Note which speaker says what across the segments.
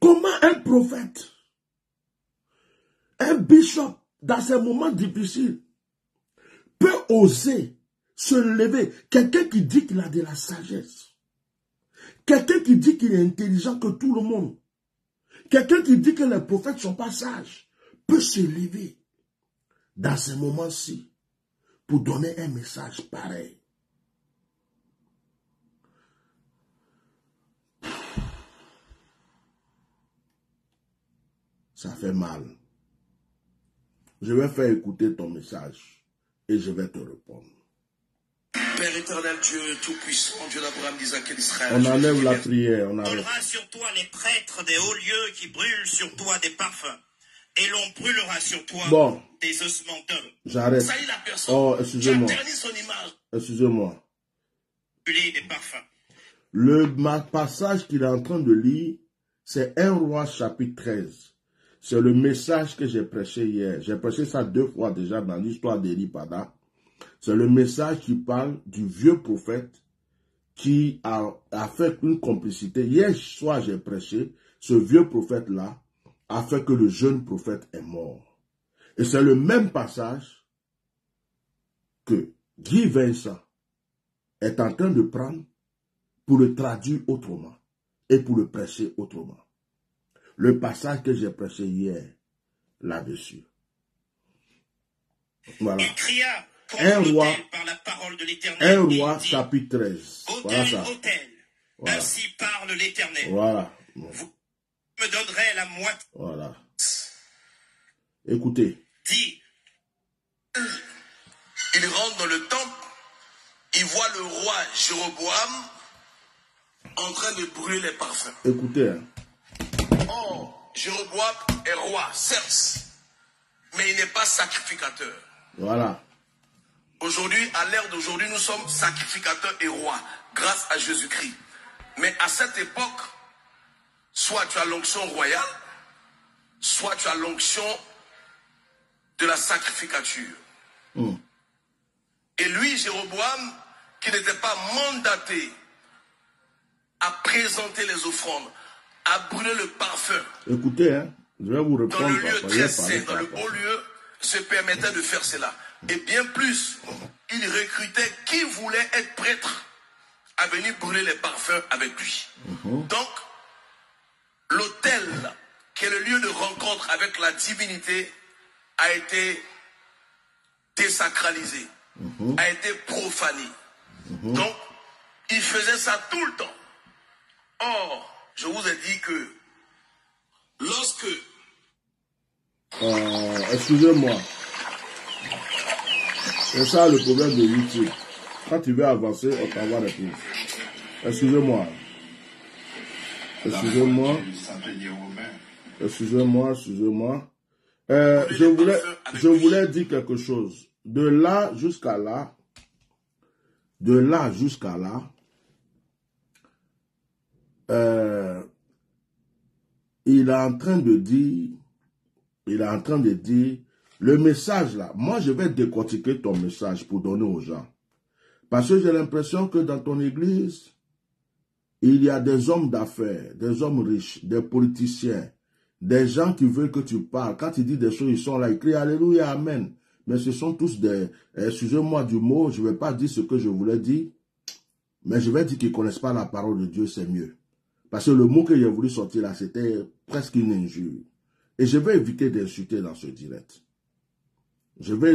Speaker 1: Comment un prophète, un bishop, dans ces moments difficiles, peut oser se lever? Quelqu'un qui dit qu'il a de la sagesse. Quelqu'un qui dit qu'il est intelligent que tout le monde. Quelqu'un qui dit que les prophètes ne sont pas sages. Peut se lever dans ces moments-ci pour donner un message pareil. Ça fait mal. Je vais faire écouter ton message et je vais te répondre.
Speaker 2: Père éternel, Dieu tout-puissant, Dieu d'Abraham, d'Isaac et d'Israël.
Speaker 1: On enlève la prière. On
Speaker 3: brûlera sur toi les prêtres des hauts lieux qui brûlent sur toi des parfums. Et l'on brûlera sur toi des ossements d'hommes.
Speaker 1: J'arrête. Oh, excusez-moi. Excusez-moi.
Speaker 3: Brûler des parfums.
Speaker 1: Le passage qu'il est en train de lire, c'est 1 Roi chapitre 13. C'est le message que j'ai prêché hier. J'ai prêché ça 2 fois déjà dans l'histoire d'Eli Pada. C'est le message qui parle du vieux prophète qui a fait une complicité. Hier soir, j'ai prêché. Ce vieux prophète-là a fait que le jeune prophète est mort. Et c'est le même passage que Guy Vincent est en train de prendre pour le traduire autrement et pour le prêcher autrement. Le passage que j'ai prêché hier, là-dessus. Voilà.
Speaker 3: Il cria par la parole de l'Éternel.
Speaker 1: 1 Roi chapitre 13. Voilà ça.
Speaker 3: Voilà. Ainsi parle l'Éternel.
Speaker 1: Voilà.
Speaker 3: Vous me donnerez la moitié.
Speaker 1: Voilà. Écoutez.
Speaker 2: Dit, il rentre dans le temple, il voit le roi Jéroboam en train de brûler les parfums.
Speaker 1: Écoutez. Hein.
Speaker 2: Or, Jéroboam est roi, certes, mais il n'est pas sacrificateur.
Speaker 1: Voilà.
Speaker 2: Aujourd'hui, à l'ère d'aujourd'hui, nous sommes sacrificateurs et rois, grâce à Jésus-Christ. Mais à cette époque, soit tu as l'onction royale, soit tu as l'onction de la sacrificature. Et lui, Jéroboam, qui n'était pas mandaté à présenter les offrandes, à brûler le parfum.
Speaker 1: Écoutez, hein, je vais vous répondre.
Speaker 2: Dans le lieu très saint, dans le haut lieu, se permettait de faire cela. Et bien plus, il recrutait qui voulait être prêtre à venir brûler les parfums avec lui. Donc, l'autel, qui est le lieu de rencontre avec la divinité, a été désacralisé, a été profané. Donc, il faisait ça tout le temps. Or, je vous ai dit que lorsque...
Speaker 1: excusez-moi. C'est ça le problème de YouTube. Quand tu veux avancer, on t'envoie des choses. Excusez-moi. Excusez-moi. Excusez-moi. Je voulais dire quelque chose. De là jusqu'à là, il est en train de dire, le message là, moi je vais décortiquer ton message pour donner aux gens. Parce que j'ai l'impression que dans ton église, il y a des hommes d'affaires, des hommes riches, des politiciens, des gens qui veulent que tu parles. Quand tu dis des choses, ils sont là, ils crient Alléluia, Amen. Mais ce sont tous des, excusez-moi du mot, je ne vais pas dire ce que je voulais dire, mais je vais dire qu'ils ne connaissent pas la parole de Dieu, c'est mieux. Parce que le mot que j'ai voulu sortir là, c'était presque une injure. Et je vais éviter d'insulter dans ce direct. Je vais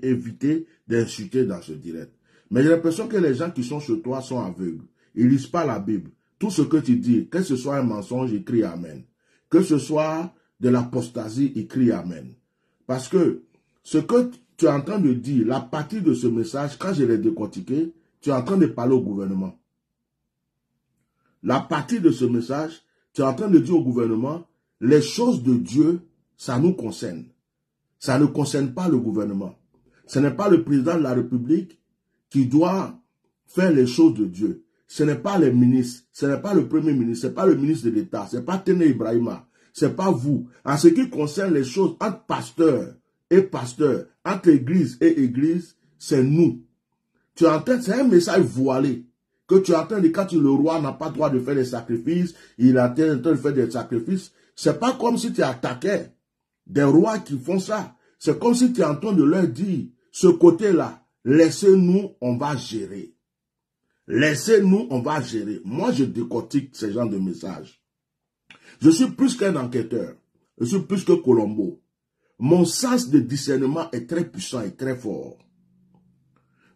Speaker 1: éviter d'insulter dans ce direct. Mais j'ai l'impression que les gens qui sont chez toi sont aveugles. Ils ne lisent pas la Bible. Tout ce que tu dis, que ce soit un mensonge, ils crient Amen. Que ce soit de l'apostasie, ils crient Amen. Parce que ce que tu es en train de dire, la partie de ce message, quand je l'ai décortiqué, tu es en train de parler au gouvernement. La partie de ce message, tu es en train de dire au gouvernement, les choses de Dieu, ça nous concerne. Ça ne concerne pas le gouvernement. Ce n'est pas le président de la République qui doit faire les choses de Dieu. Ce n'est pas les ministres, ce n'est pas le premier ministre, ce n'est pas le ministre de l'État, ce n'est pas Téné Ibrahima, ce n'est pas vous. En ce qui concerne les choses entre pasteurs et pasteurs, entre église et église, c'est nous. Tu es en train, c'est un message voilé que tu es en train de, quand le roi n'a pas le droit de faire des sacrifices, il est en train de faire des sacrifices, c'est pas comme si tu attaquais des rois qui font ça. C'est comme si tu es en train de leur dire, ce côté-là, laissez-nous, on va gérer. Laissez-nous, on va gérer. Moi, je décortique ce genre de messages. Je suis plus qu'un enquêteur. Je suis plus que Colombo. Mon sens de discernement est très puissant et très fort.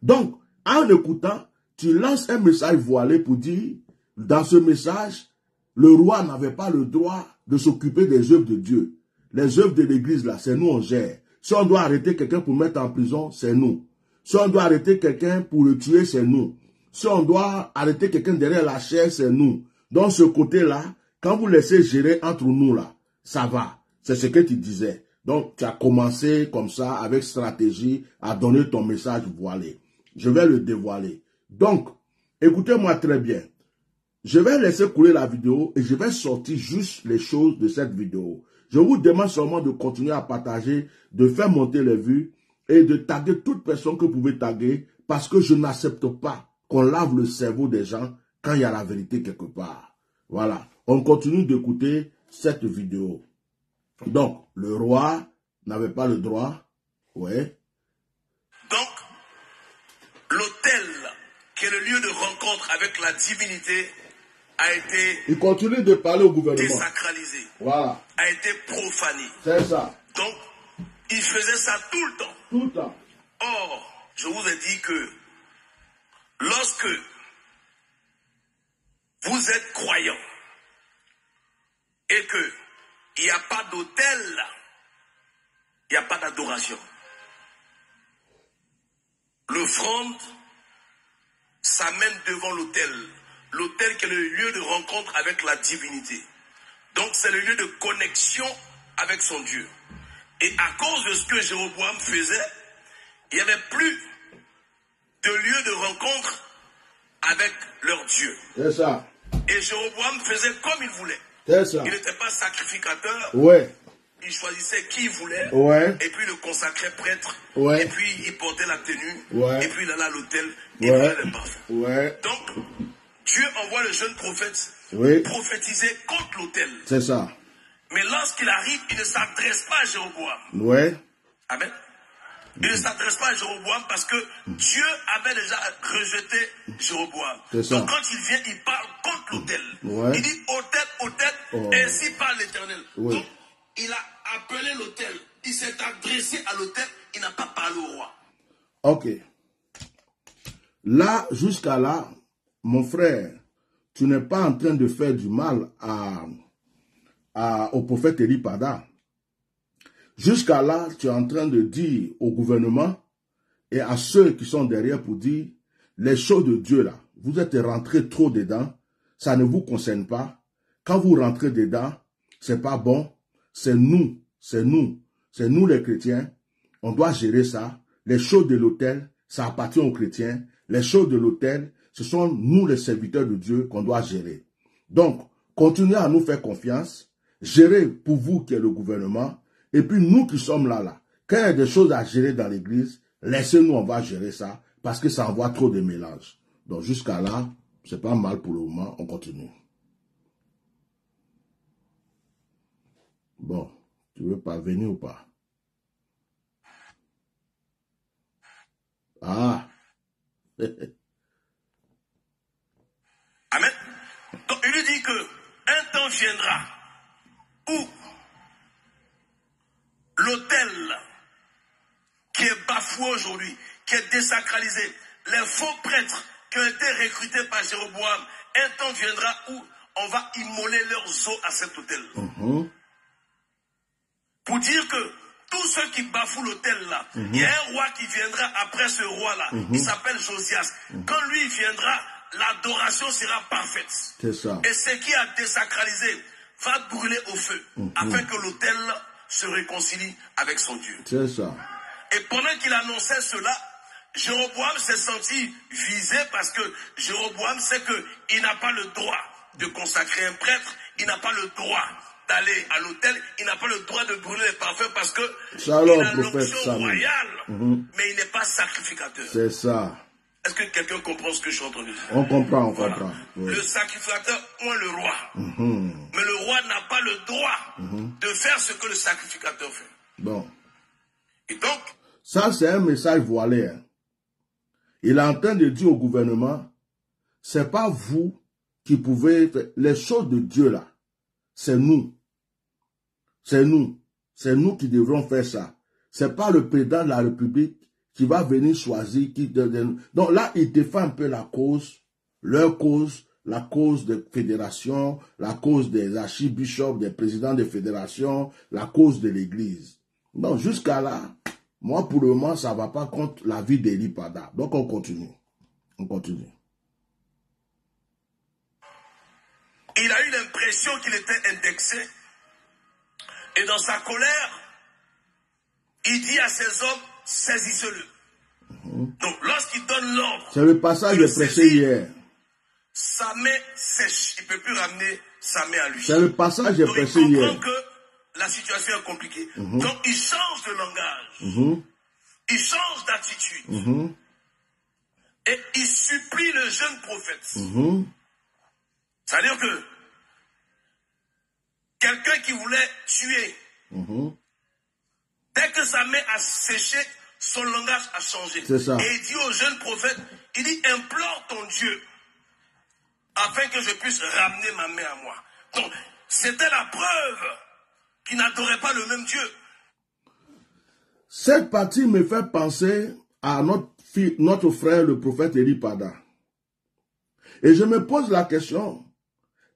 Speaker 1: Donc, en écoutant, tu lances un message voilé pour dire, dans ce message, le roi n'avait pas le droit de s'occuper des œuvres de Dieu. Les œuvres de l'église, là, c'est nous, on gère. Si on doit arrêter quelqu'un pour mettre en prison, c'est nous. Si on doit arrêter quelqu'un pour le tuer, c'est nous. Si on doit arrêter quelqu'un derrière la chaise, c'est nous. Donc, ce côté-là, quand vous laissez gérer entre nous, là, ça va. C'est ce que tu disais. Donc, tu as commencé comme ça, avec stratégie, à donner ton message voilé. Je vais le dévoiler. Donc, écoutez-moi très bien. Je vais laisser couler la vidéo et je vais sortir juste les choses de cette vidéo. Je vous demande seulement de continuer à partager, de faire monter les vues et de taguer toute personne que vous pouvez taguer parce que je n'accepte pas qu'on lave le cerveau des gens quand il y a la vérité quelque part. Voilà. On continue d'écouter cette vidéo. Donc, le roi n'avait pas le droit. Ouais.
Speaker 2: Donc, l'autel, qui est le lieu de rencontre avec la divinité, a été
Speaker 1: il continue de parler au gouvernement.
Speaker 2: Désacralisé.
Speaker 1: Voilà.
Speaker 2: A été profané.
Speaker 1: C'est ça.
Speaker 2: Donc, il faisait ça tout le temps.
Speaker 1: Tout le temps.
Speaker 2: Or, je vous ai dit que lorsque vous êtes croyant et que il n'y a pas d'autel, il n'y a pas d'adoration. L'offrande s'amène devant l'autel. L'autel qui est le lieu de rencontre avec la divinité. Donc c'est le lieu de connexion avec son Dieu. Et à cause de ce que Jéroboam faisait, il n'y avait plus de lieu de rencontre avec leur Dieu.
Speaker 1: C'est ça.
Speaker 2: Et Jéroboam faisait comme il voulait.
Speaker 1: C'est ça.
Speaker 2: Il n'était pas sacrificateur.
Speaker 1: Ouais.
Speaker 2: Il choisissait qui il voulait.
Speaker 1: Ouais.
Speaker 2: Et puis il le consacrait prêtre.
Speaker 1: Ouais.
Speaker 2: Et puis il portait la tenue.
Speaker 1: Ouais.
Speaker 2: Et puis il allait à l'autel. Il
Speaker 1: Ouais.
Speaker 2: prenait les parfums.
Speaker 1: Ouais.
Speaker 2: Donc, Dieu envoie le jeune prophète prophétiser contre l'autel.
Speaker 1: C'est ça.
Speaker 2: Mais lorsqu'il arrive, il ne s'adresse pas à Jéroboam.
Speaker 1: Ouais.
Speaker 2: Amen. Il ne s'adresse pas à Jéroboam parce que Dieu avait déjà rejeté Jéroboam. Donc quand il vient, il parle contre l'autel.
Speaker 1: Ouais.
Speaker 2: Il dit autel, ainsi parle l'Éternel.
Speaker 1: Oui.
Speaker 2: Donc il a appelé l'autel. Il s'est adressé à l'autel. Il n'a pas parlé au roi.
Speaker 1: Ok. Là, jusqu'à là, mon frère, tu n'es pas en train de faire du mal au prophète Eli Pada. Jusqu'à là, tu es en train de dire au gouvernement et à ceux qui sont derrière pour dire les choses de Dieu là, vous êtes rentrés trop dedans, ça ne vous concerne pas. Quand vous rentrez dedans, c'est pas bon. C'est nous les chrétiens. On doit gérer ça. Les choses de l'autel, ça appartient aux chrétiens. Les choses de l'autel, ce sont nous les serviteurs de Dieu qu'on doit gérer. Donc, continuez à nous faire confiance. Gérez pour vous qui est le gouvernement. Et puis nous qui sommes là, quand il y a des choses à gérer dans l'église, laissez-nous, on va gérer ça, parce que ça envoie trop de mélange. Donc jusqu'à là, c'est pas mal pour le moment, on continue. Bon, tu veux pas venir ou pas? Ah.
Speaker 2: Amen. Donc il lui dit que un temps viendra où l'autel qui est bafoué aujourd'hui, qui est désacralisé, les faux prêtres qui ont été recrutés par Jéroboam, un temps viendra où on va immoler leurs os à cet autel. Pour dire que tous ceux qui bafouent l'autel là, il y a un roi qui viendra après ce roi là, il s'appelle Josias. Quand lui viendra, l'adoration sera parfaite.
Speaker 1: C'est ça.
Speaker 2: Et ce qui a désacralisé va brûler au feu, afin que l'autel se réconcilie avec son Dieu.
Speaker 1: C'est ça.
Speaker 2: Et pendant qu'il annonçait cela, Jéroboam s'est senti visé parce que Jéroboam sait qu'il n'a pas le droit de consacrer un prêtre, il n'a pas le droit d'aller à l'autel, il n'a pas le droit de brûler les parfums parce que il a l'onction royale, mais il n'est pas sacrificateur.
Speaker 1: C'est ça.
Speaker 2: Est-ce que quelqu'un comprend ce que je suis en train de dire?
Speaker 1: On comprend, on comprend. Oui.
Speaker 2: Le sacrificateur point le roi. Mais le roi n'a pas le droit de faire ce que le sacrificateur fait.
Speaker 1: Bon.
Speaker 2: Et donc,
Speaker 1: ça c'est un message voilé. Hein. Il est en train de dire au gouvernement, c'est pas vous qui pouvez faire les choses de Dieu là. C'est nous. C'est nous. C'est nous qui devrons faire ça. C'est pas le président de la République qui va venir choisir qui. Donc là, il défend un peu la cause, leur cause, la cause des fédérations, la cause des archibishops, des présidents des fédérations, la cause de l'Église. Donc jusqu'à là, moi pour le moment, ça ne va pas contre la vie d'Eli Pada. Donc on continue. On continue.
Speaker 2: Il a eu l'impression qu'il était indexé. Et dans sa colère, il dit à ses hommes, saisissez-le. Donc, lorsqu'il donne l'ordre,
Speaker 1: c'est le passage que j'ai prêché hier.
Speaker 2: Sa main sèche. Il ne peut plus ramener sa main à lui.
Speaker 1: C'est le passage que j'ai prêché hier.
Speaker 2: Il comprend que la situation est compliquée. Donc, il change de langage. Il change d'attitude. Et il supplie le jeune prophète. C'est-à-dire que quelqu'un qui voulait tuer, dès que sa main a séché, son langage a changé.
Speaker 1: C'est ça.
Speaker 2: Et il dit au jeune prophète, il dit, implore ton Dieu, afin que je puisse ramener ma main à moi. Donc, c'était la preuve qu'il n'adorait pas le même Dieu.
Speaker 1: Cette partie me fait penser à notre frère, le prophète Eli Pada. Et je me pose la question,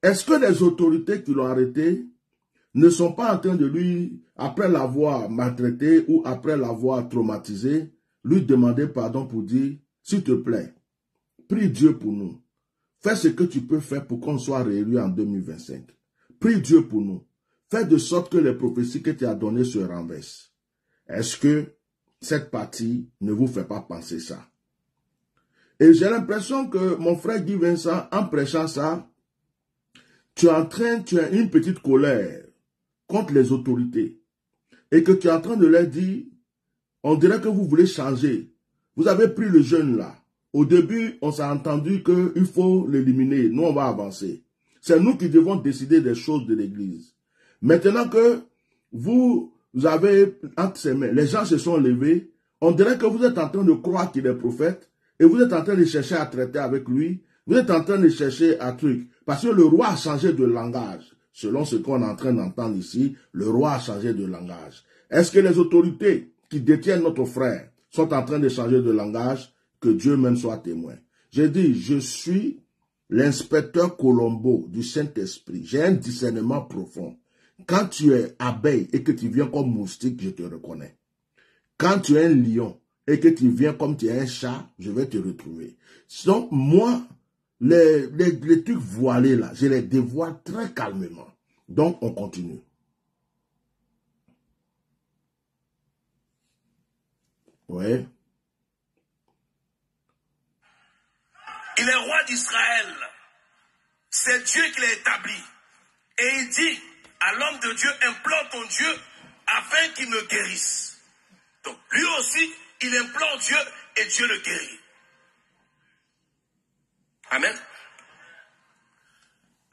Speaker 1: est-ce que les autorités qui l'ont arrêté ne sont pas en train de lui, après l'avoir maltraité ou après l'avoir traumatisé, lui demander pardon pour dire, s'il te plaît, prie Dieu pour nous. Fais ce que tu peux faire pour qu'on soit réélu en 2025. Prie Dieu pour nous. Fais de sorte que les prophéties que tu as données se renversent. Est-ce que cette partie ne vous fait pas penser ça? Et j'ai l'impression que mon frère Guy Vincent, en prêchant ça, tu as une petite colère contre les autorités et que tu es en train de leur dire, on dirait que vous voulez changer. Vous avez pris le jeune là. Au début, on s'est entendu qu'il faut l'éliminer. Nous, on va avancer. C'est nous qui devons décider des choses de l'Église. Maintenant que vous avez entre ses mains, les gens se sont levés, on dirait que vous êtes en train de croire qu'il est prophète et vous êtes en train de chercher à traiter avec lui. Vous êtes en train de chercher un truc. Parce que le roi a changé de langage. Selon ce qu'on est en train d'entendre ici, le roi a changé de langage. Est-ce que les autorités qui détiennent notre frère sont en train de changer de langage? Que Dieu même soit témoin. J'ai dit, je suis l'inspecteur Colombo du Saint-Esprit. J'ai un discernement profond. Quand tu es abeille et que tu viens comme moustique, je te reconnais. Quand tu es un lion et que tu viens comme tu es un chat, je vais te retrouver. Donc moi, les trucs voilés là, je les dévoile très calmement. Donc on continue. Oui.
Speaker 2: Il est roi d'Israël. C'est Dieu qui l'a établi. Et il dit à l'homme de Dieu, implore ton Dieu afin qu'il me guérisse. Donc lui aussi, il implore Dieu et Dieu le guérit. Amen.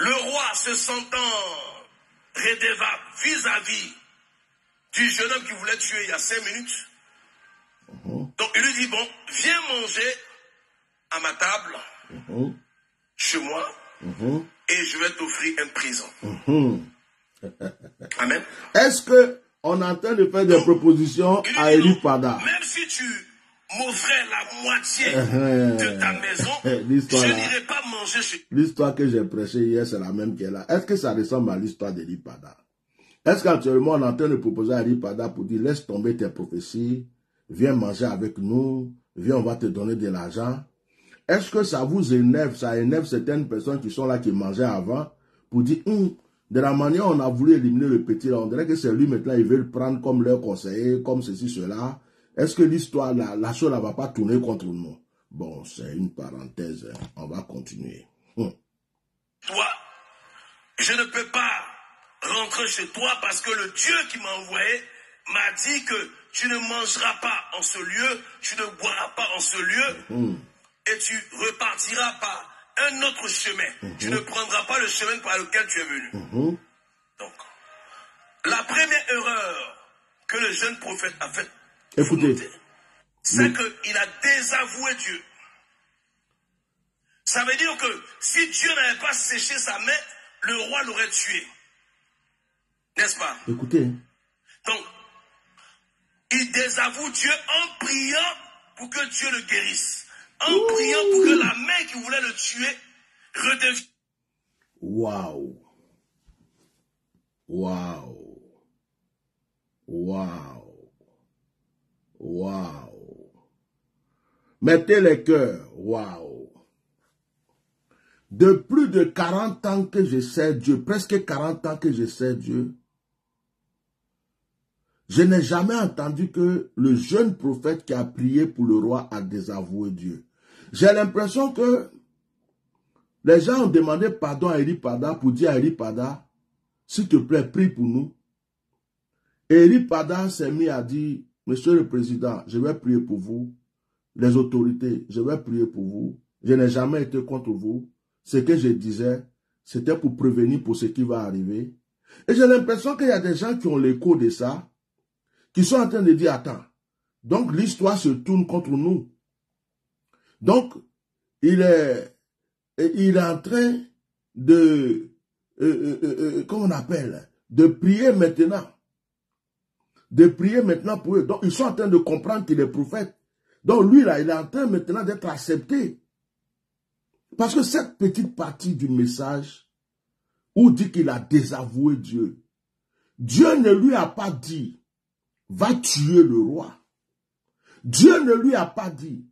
Speaker 2: Le roi se sentant redevable vis-à-vis du jeune homme qui voulait tuer il y a 5 minutes. Donc il lui dit, bon, viens manger à ma table, chez moi, et je vais t'offrir un présent. Amen.
Speaker 1: Est-ce qu'on est en train de faire des propositions à Eli Pada?
Speaker 2: Même si tu m'offrais la moitié de ta maison, je n'irai pas manger chez toi.
Speaker 1: L'histoire que j'ai prêchée hier, c'est la même qu'elle a. Est-ce que ça ressemble à l'histoire d'Eli Pada? Est-ce qu'actuellement on est en train de proposer à Eli Pada pour dire, laisse tomber tes prophéties, viens manger avec nous, viens, on va te donner de l'argent? Est-ce que ça vous énerve, ça énerve certaines personnes qui sont là, qui mangeaient avant, pour dire, de la manière on a voulu éliminer le petit, là, on dirait que c'est lui maintenant, ils veulent prendre comme leur conseiller, comme ceci, cela. Est-ce que l'histoire, la chose ne va pas tourner contre nous? Bon, c'est une parenthèse, hein. On va continuer.
Speaker 2: Toi, je ne peux pas rentrer chez toi parce que le Dieu qui m'a envoyé m'a dit que tu ne mangeras pas en ce lieu, tu ne boiras pas en ce lieu. et tu repartiras par un autre chemin. Tu ne prendras pas le chemin par lequel tu es venu. Donc, la première erreur que le jeune prophète a faite,
Speaker 1: écoutez,
Speaker 2: c'est qu'il a désavoué Dieu. Ça veut dire que si Dieu n'avait pas séché sa main, le roi l'aurait tué. N'est-ce pas?
Speaker 1: Écoutez.
Speaker 2: Donc, il désavoue Dieu en priant pour que Dieu le guérisse. En priant pour que la main qui voulait le tuer redevienne.
Speaker 1: Waouh. Waouh. Waouh. Waouh. Mettez les cœurs. Waouh. De plus de 40 ans que je sers Dieu, presque 40 ans que je sers Dieu, je n'ai jamais entendu que le jeune prophète qui a prié pour le roi a désavoué Dieu. J'ai l'impression que les gens ont demandé pardon à Eri Pada pour dire à Eri Pada, s'il te plaît, prie pour nous. Et Eri Pada s'est mis à dire, Monsieur le Président, je vais prier pour vous. Les autorités, je vais prier pour vous. Je n'ai jamais été contre vous. Ce que je disais, c'était pour prévenir pour ce qui va arriver. Et j'ai l'impression qu'il y a des gens qui ont l'écho de ça, qui sont en train de dire, attends, donc l'histoire se tourne contre nous. Donc, il est en train de, comment on appelle, de prier maintenant. De prier maintenant pour eux. Donc, ils sont en train de comprendre qu'il est prophète. Donc, lui, là, il est en train maintenant d'être accepté. Parce que cette petite partie du message, où dit qu'il a désavoué Dieu, Dieu ne lui a pas dit, va tuer le roi. Dieu ne lui a pas dit,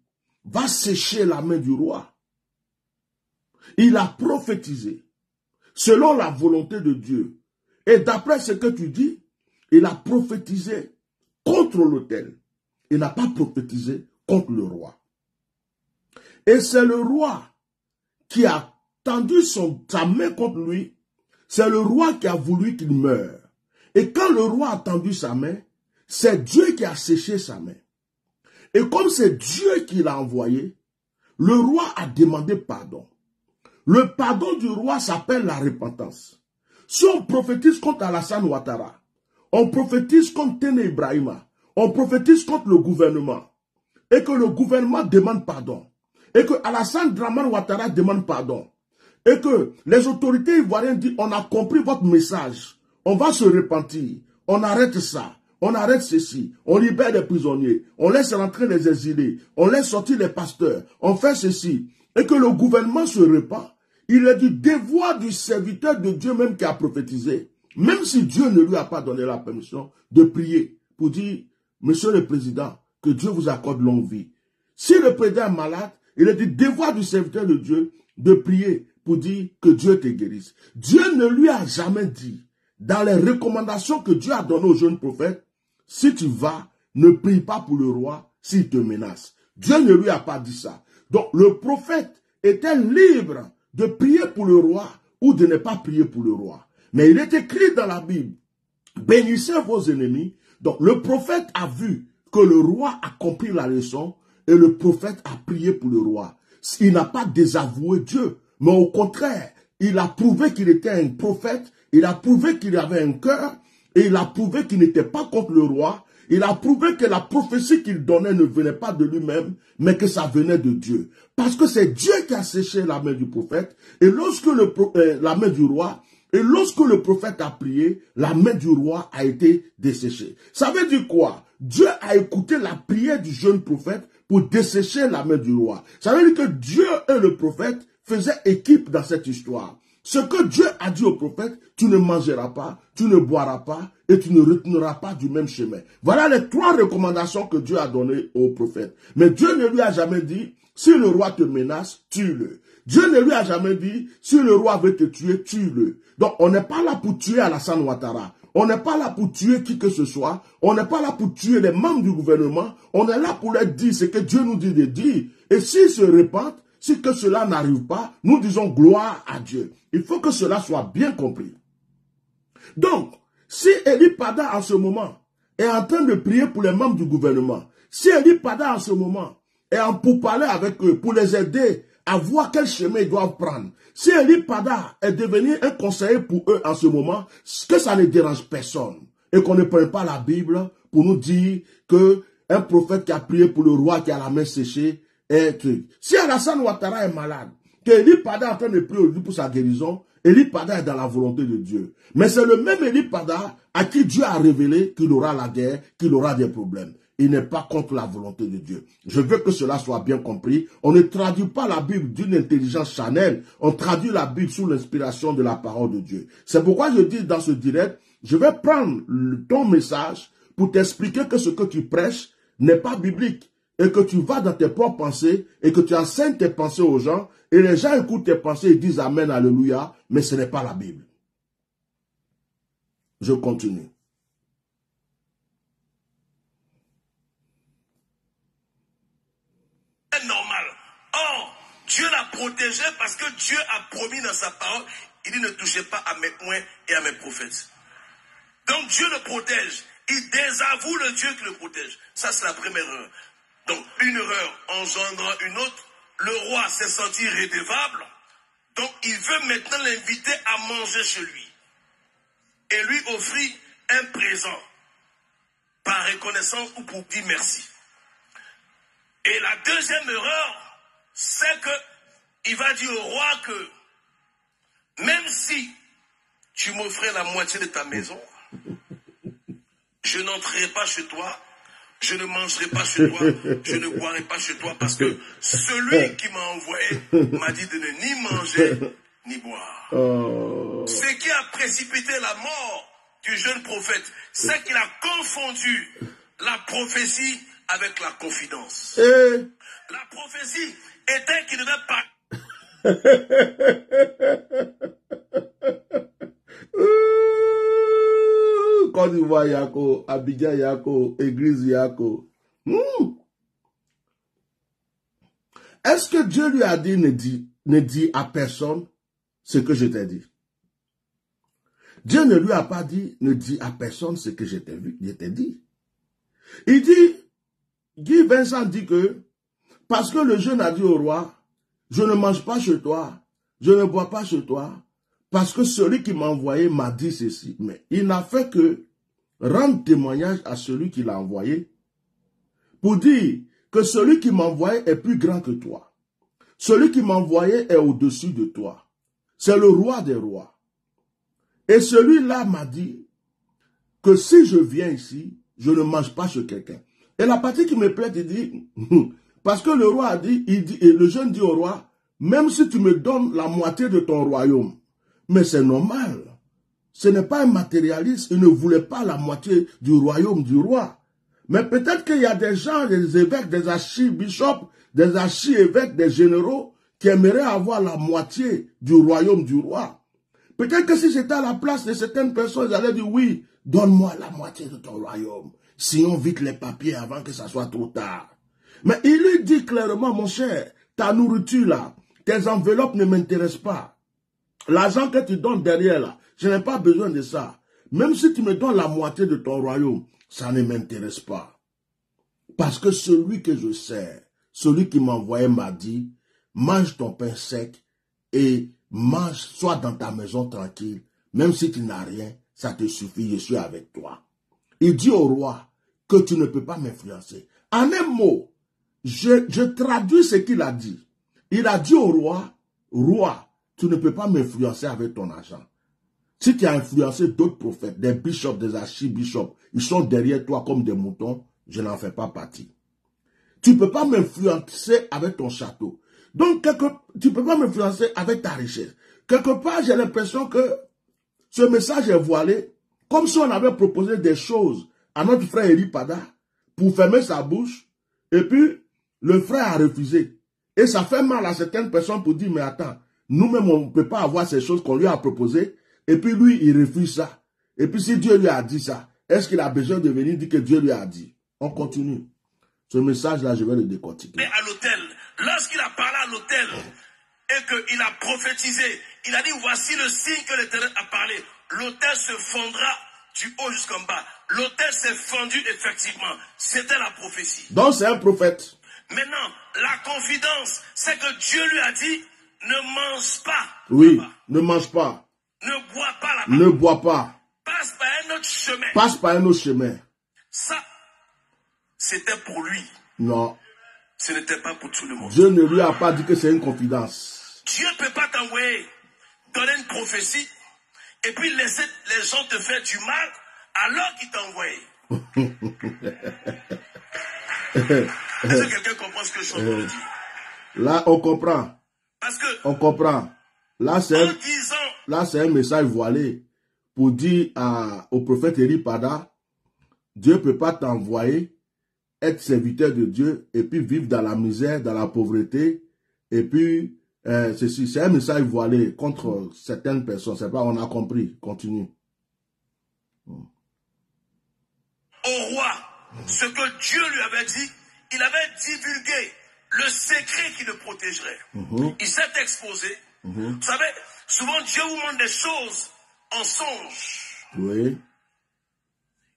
Speaker 1: va sécher la main du roi. Il a prophétisé, selon la volonté de Dieu. Et d'après ce que tu dis, il a prophétisé contre l'autel. Il n'a pas prophétisé contre le roi. Et c'est le roi qui a tendu sa main contre lui. C'est le roi qui a voulu qu'il meure. Et quand le roi a tendu sa main, c'est Dieu qui a séché sa main. Et comme c'est Dieu qui l'a envoyé, le roi a demandé pardon. Le pardon du roi s'appelle la repentance. Si on prophétise contre Alassane Ouattara, on prophétise contre Tene Ibrahima, on prophétise contre le gouvernement, et que le gouvernement demande pardon, et que Alassane Draman Ouattara demande pardon, et que les autorités ivoiriennes disent, on a compris votre message, on va se repentir, on arrête ça. On arrête ceci, on libère les prisonniers, on laisse rentrer les exilés, on laisse sortir les pasteurs, on fait ceci. Et que le gouvernement se repent, il est du devoir du serviteur de Dieu même qui a prophétisé, même si Dieu ne lui a pas donné la permission de prier pour dire, Monsieur le Président, que Dieu vous accorde longue vie. Si le président est malade, il est du devoir du serviteur de Dieu de prier pour dire que Dieu te guérisse. Dieu ne lui a jamais dit, dans les recommandations que Dieu a données aux jeunes prophètes, si tu vas, ne prie pas pour le roi s'il te menace. Dieu ne lui a pas dit ça. Donc le prophète était libre de prier pour le roi ou de ne pas prier pour le roi. Mais il est écrit dans la Bible, bénissez vos ennemis. Donc le prophète a vu que le roi a compris la leçon et le prophète a prié pour le roi. Il n'a pas désavoué Dieu, mais au contraire, il a prouvé qu'il était un prophète, il a prouvé qu'il avait un cœur, et il a prouvé qu'il n'était pas contre le roi. Il a prouvé que la prophétie qu'il donnait ne venait pas de lui-même, mais que ça venait de Dieu. Parce que c'est Dieu qui a séché la main du prophète, et lorsque la main du roi, et lorsque le prophète a prié, la main du roi a été desséchée. Ça veut dire quoi? Dieu a écouté la prière du jeune prophète pour dessécher la main du roi. Ça veut dire que Dieu et le prophète faisaient équipe dans cette histoire. Ce que Dieu a dit au prophète, tu ne mangeras pas, tu ne boiras pas et tu ne retourneras pas du même chemin. Voilà les 3 recommandations que Dieu a données au prophète. Mais Dieu ne lui a jamais dit, si le roi te menace, tue-le. Dieu ne lui a jamais dit, si le roi veut te tuer, tue-le. Donc on n'est pas là pour tuer Alassane Ouattara. On n'est pas là pour tuer qui que ce soit. On n'est pas là pour tuer les membres du gouvernement. On est là pour leur dire ce que Dieu nous dit de dire. Et s'ils se repentent, si que cela n'arrive pas, nous disons gloire à Dieu. Il faut que cela soit bien compris. Donc, si Eri Pada en ce moment est en train de prier pour les membres du gouvernement, si Eri Pada en ce moment et en pourparler avec eux pour les aider à voir quel chemin ils doivent prendre. Si Eli Pada est devenu un conseiller pour eux en ce moment, que ça ne dérange personne et qu'on ne prenne pas la Bible pour nous dire que un prophète qui a prié pour le roi qui a la main séchée est truc. Si Alassane Ouattara est malade, que Eli Pada est en train de prier pour sa guérison, Eli Pada est dans la volonté de Dieu. Mais c'est le même Eli Pada à qui Dieu a révélé qu'il aura la guerre, qu'il aura des problèmes. Il n'est pas contre la volonté de Dieu. Je veux que cela soit bien compris. On ne traduit pas la Bible d'une intelligence charnelle. On traduit la Bible sous l'inspiration de la parole de Dieu. C'est pourquoi je dis dans ce direct, je vais prendre ton message pour t'expliquer que ce que tu prêches n'est pas biblique. Et que tu vas dans tes propres pensées et que tu enseignes tes pensées aux gens. Et les gens écoutent tes pensées et disent Amen, Alléluia. Mais ce n'est pas la Bible. Je continue.
Speaker 2: Normal. Or, Dieu l'a protégé parce que Dieu a promis dans sa parole, il dit ne touchez pas à mes oints et à mes prophètes. Donc Dieu le protège. Il désavoue le Dieu qui le protège. Ça, c'est la première erreur. Donc, une erreur engendre une autre. Le roi s'est senti redevable. Donc, il veut maintenant l'inviter à manger chez lui. Et lui offrir un présent. Par reconnaissance ou pour dire merci. Et la deuxième erreur, c'est que il va dire au roi que même si tu m'offrais la moitié de ta maison, je n'entrerai pas chez toi, je ne mangerai pas chez toi, je ne boirai pas chez toi, parce que celui qui m'a envoyé m'a dit de ne ni manger ni boire. Ce qui a précipité la mort du jeune prophète, c'est qu'il a confondu la prophétie avec la confidence. La prophétie était qu'il ne devait pas...
Speaker 1: Côte d'Ivoire Yako, Abidjan Yako, Église Yako. Est-ce que Dieu lui a dit ne dis à personne ce que je t'ai dit? Dieu ne lui a pas dit ne dis à personne ce que je t'ai dit. Il dit, Guy Vincent dit que, parce que le jeune a dit au roi, je ne mange pas chez toi, je ne bois pas chez toi, parce que celui qui m'a envoyé m'a dit ceci. Mais il n'a fait que rendre témoignage à celui qui l'a envoyé pour dire que celui qui m'a envoyé est plus grand que toi. Celui qui m'a envoyé est au-dessus de toi. C'est le roi des rois. Et celui-là m'a dit que si je viens ici, je ne mange pas chez quelqu'un. Et la partie qui me plaît, il dit, parce que le roi a dit, et le jeune dit au roi, même si tu me donnes la moitié de ton royaume, mais c'est normal. Ce n'est pas un matérialiste, il ne voulait pas la moitié du royaume du roi. Mais peut-être qu'il y a des gens, des évêques, des archibishops, des archi-évêques, des généraux, qui aimeraient avoir la moitié du royaume du roi. Peut-être que si j'étais à la place de certaines personnes, ils allaient dire, oui, donne-moi la moitié de ton royaume. Sinon, vite les papiers avant que ça soit trop tard. Mais il lui dit clairement, mon cher, ta nourriture là, tes enveloppes ne m'intéressent pas. L'argent que tu donnes derrière là, je n'ai pas besoin de ça. Même si tu me donnes la moitié de ton royaume, ça ne m'intéresse pas. Parce que celui que je sers, celui qui m'a envoyé m'a dit, mange ton pain sec et mange, sois dans ta maison tranquille. Même si tu n'as rien, ça te suffit, je suis avec toi. Il dit au roi que tu ne peux pas m'influencer. En un mot, je traduis ce qu'il a dit. Il a dit au roi, roi, tu ne peux pas m'influencer avec ton argent. Si tu as influencé d'autres prophètes, des bishops, des archibishops, ils sont derrière toi comme des moutons, je n'en fais pas partie. Tu ne peux pas m'influencer avec ton château. Donc, tu ne peux pas m'influencer avec ta richesse. Quelque part, j'ai l'impression que ce message est voilé, comme si on avait proposé des choses à notre frère Eli Pada pour fermer sa bouche, et puis le frère a refusé. Et ça fait mal à certaines personnes pour dire, mais attends, nous-mêmes, on ne peut pas avoir ces choses qu'on lui a proposées, et puis lui, il refuse ça. Et puis si Dieu lui a dit ça, est-ce qu'il a besoin de venir dire que Dieu lui a dit? On continue. Ce message-là, je vais le décortiquer.
Speaker 2: À l'autel, lorsqu'il a parlé à l'autel, et qu'il a prophétisé, il a dit, voici le signe que l'Éternel a parlé. L'autel se fondra du haut jusqu'en bas. L'autel s'est fendu effectivement. C'était la prophétie.
Speaker 1: Donc c'est un prophète.
Speaker 2: Maintenant, la confidence, c'est que Dieu lui a dit, ne mange pas.
Speaker 1: Oui, ne mange pas.
Speaker 2: Ne bois pas là-bas.
Speaker 1: Ne bois pas.
Speaker 2: Passe par un autre chemin.
Speaker 1: Passe par un autre chemin.
Speaker 2: Ça, c'était pour lui.
Speaker 1: Non.
Speaker 2: Ce n'était pas pour tout le monde.
Speaker 1: Dieu ne lui a pas dit que c'est une confidence.
Speaker 2: Dieu ne peut pas t'envoyer donner une prophétie et puis laisser les gens te faire du mal alors qu'il t'a envoyé. Est-ce que quelqu'un comprend ce que je suis en train de dire?
Speaker 1: Là, on comprend.
Speaker 2: Parce que
Speaker 1: on comprend. Là, c'est un message voilé pour dire au prophète Élie Pada, Dieu ne peut pas t'envoyer être serviteur de Dieu et puis vivre dans la misère, dans la pauvreté. Et puis, c'est un message voilé contre certaines personnes. C'est pas, on a compris. Continue.
Speaker 2: Au roi, ce que Dieu lui avait dit, il avait divulgué le secret qui le protégerait. Il s'est exposé. Vous savez, souvent Dieu vous montre des choses en songe.
Speaker 1: Oui.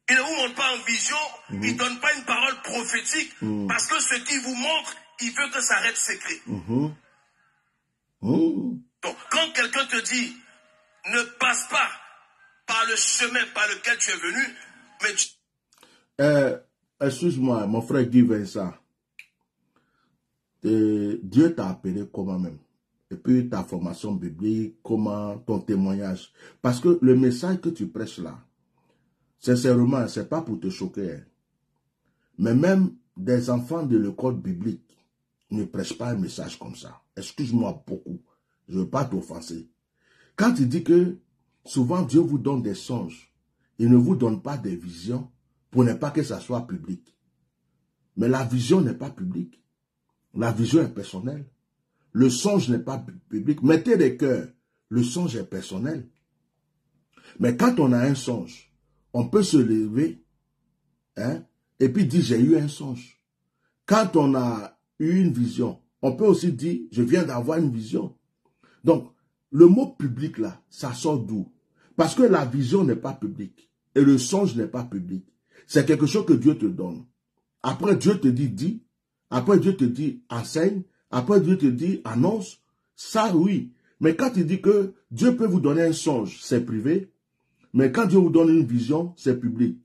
Speaker 2: Il ne vous montre pas en vision, il ne donne pas une parole prophétique, parce que ce qu'il vous montre, il veut que ça reste secret. Donc, quand quelqu'un te dit, ne passe pas par le chemin par lequel tu es venu, mais
Speaker 1: excuse-moi, mon frère Guy Vincent. Dieu t'a appelé comment même? Et puis ta formation biblique, comment ton témoignage? Parce que le message que tu prêches là, sincèrement, c'est pas pour te choquer. Hein. Mais même des enfants de l'école biblique ne prêchent pas un message comme ça. Excuse-moi beaucoup. Je ne veux pas t'offenser. Quand tu dis que souvent Dieu vous donne des songes, il ne vous donne pas des visions pour ne pas que ça soit public. Mais la vision n'est pas publique. La vision est personnelle. Le songe n'est pas public. Mettez des cœurs. Le songe est personnel. Mais quand on a un songe, on peut se lever et puis dire j'ai eu un songe. Quand on a eu une vision, on peut aussi dire je viens d'avoir une vision. Donc, le mot public là, ça sort d'où? Parce que la vision n'est pas publique et le songe n'est pas public. C'est quelque chose que Dieu te donne. Après, Dieu te dit dis. Après, Dieu te dit enseigne. Après, Dieu te dit annonce. Ça, oui. Mais quand il dit que Dieu peut vous donner un songe, c'est privé. Mais quand Dieu vous donne une vision, c'est public.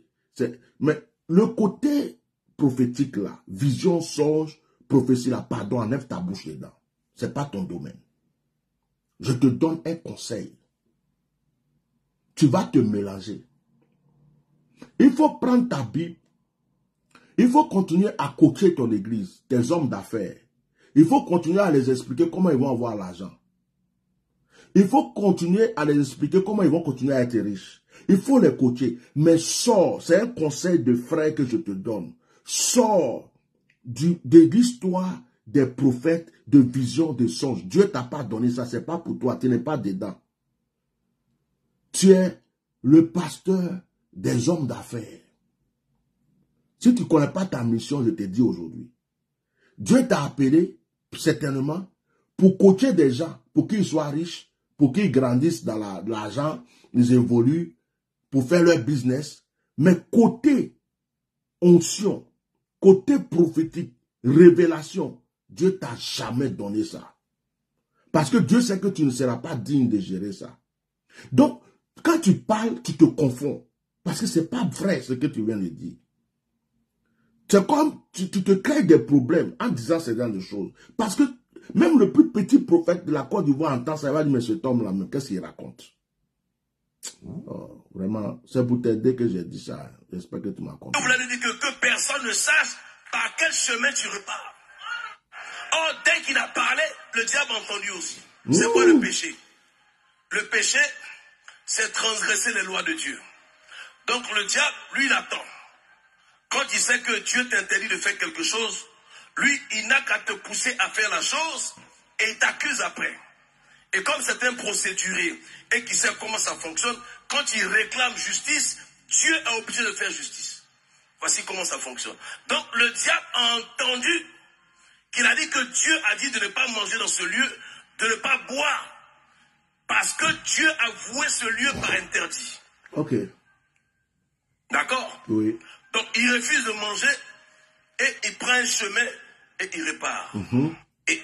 Speaker 1: Mais le côté prophétique là, vision, songe, prophétie là, pardon, enlève ta bouche dedans. C'est pas ton domaine. Je te donne un conseil. Tu vas te mélanger. Il faut prendre ta Bible. Il faut continuer à coacher ton église, tes hommes d'affaires. Il faut continuer à les expliquer comment ils vont avoir l'argent. Il faut continuer à les expliquer comment ils vont continuer à être riches. Il faut les coacher. Mais sors, c'est un conseil de frère que je te donne. Sors de l'histoire des prophètes, de visions, de songes. Dieu t'a pas donné ça, c'est pas pour toi, tu n'es pas dedans. Tu es le pasteur des hommes d'affaires. Si tu ne connais pas ta mission, je te dis aujourd'hui, Dieu t'a appelé, certainement, pour coacher des gens, pour qu'ils soient riches, pour qu'ils grandissent dans l'argent, ils évoluent, pour faire leur business. Mais côté onction, côté prophétique, révélation, Dieu t'a jamais donné ça. Parce que Dieu sait que tu ne seras pas digne de gérer ça. Donc, quand tu parles, tu te confonds. Parce que ce n'est pas vrai ce que tu viens de dire. C'est comme tu te crées des problèmes en disant ce genre de choses. Parce que même le plus petit prophète de la Côte d'Ivoire entend ça, il va dire, mais cet homme-là, qu'est-ce qu'il raconte? Oh, vraiment, c'est pour t'aider que j'ai dit ça. J'espère que tu m'as compris.
Speaker 2: Vous voulez dire que personne ne sache par quel chemin tu repars. Or, dès qu'il a parlé, le diable a entendu aussi. C'est quoi le péché? Le péché, c'est transgresser les lois de Dieu. Donc le diable, lui, il attend. Quand il sait que Dieu t'interdit de faire quelque chose, lui, il n'a qu'à te pousser à faire la chose et il t'accuse après. Et comme c'est un procédurier et qu'il sait comment ça fonctionne, quand il réclame justice, Dieu est obligé de faire justice. Voici comment ça fonctionne. Donc le diable a entendu qu'il a dit que Dieu a dit de ne pas manger dans ce lieu, de ne pas boire, parce que Dieu a voué ce lieu par interdit.
Speaker 1: Ok.
Speaker 2: D'accord?
Speaker 1: Oui.
Speaker 2: Donc il refuse de manger et il prend un chemin et il repart. Et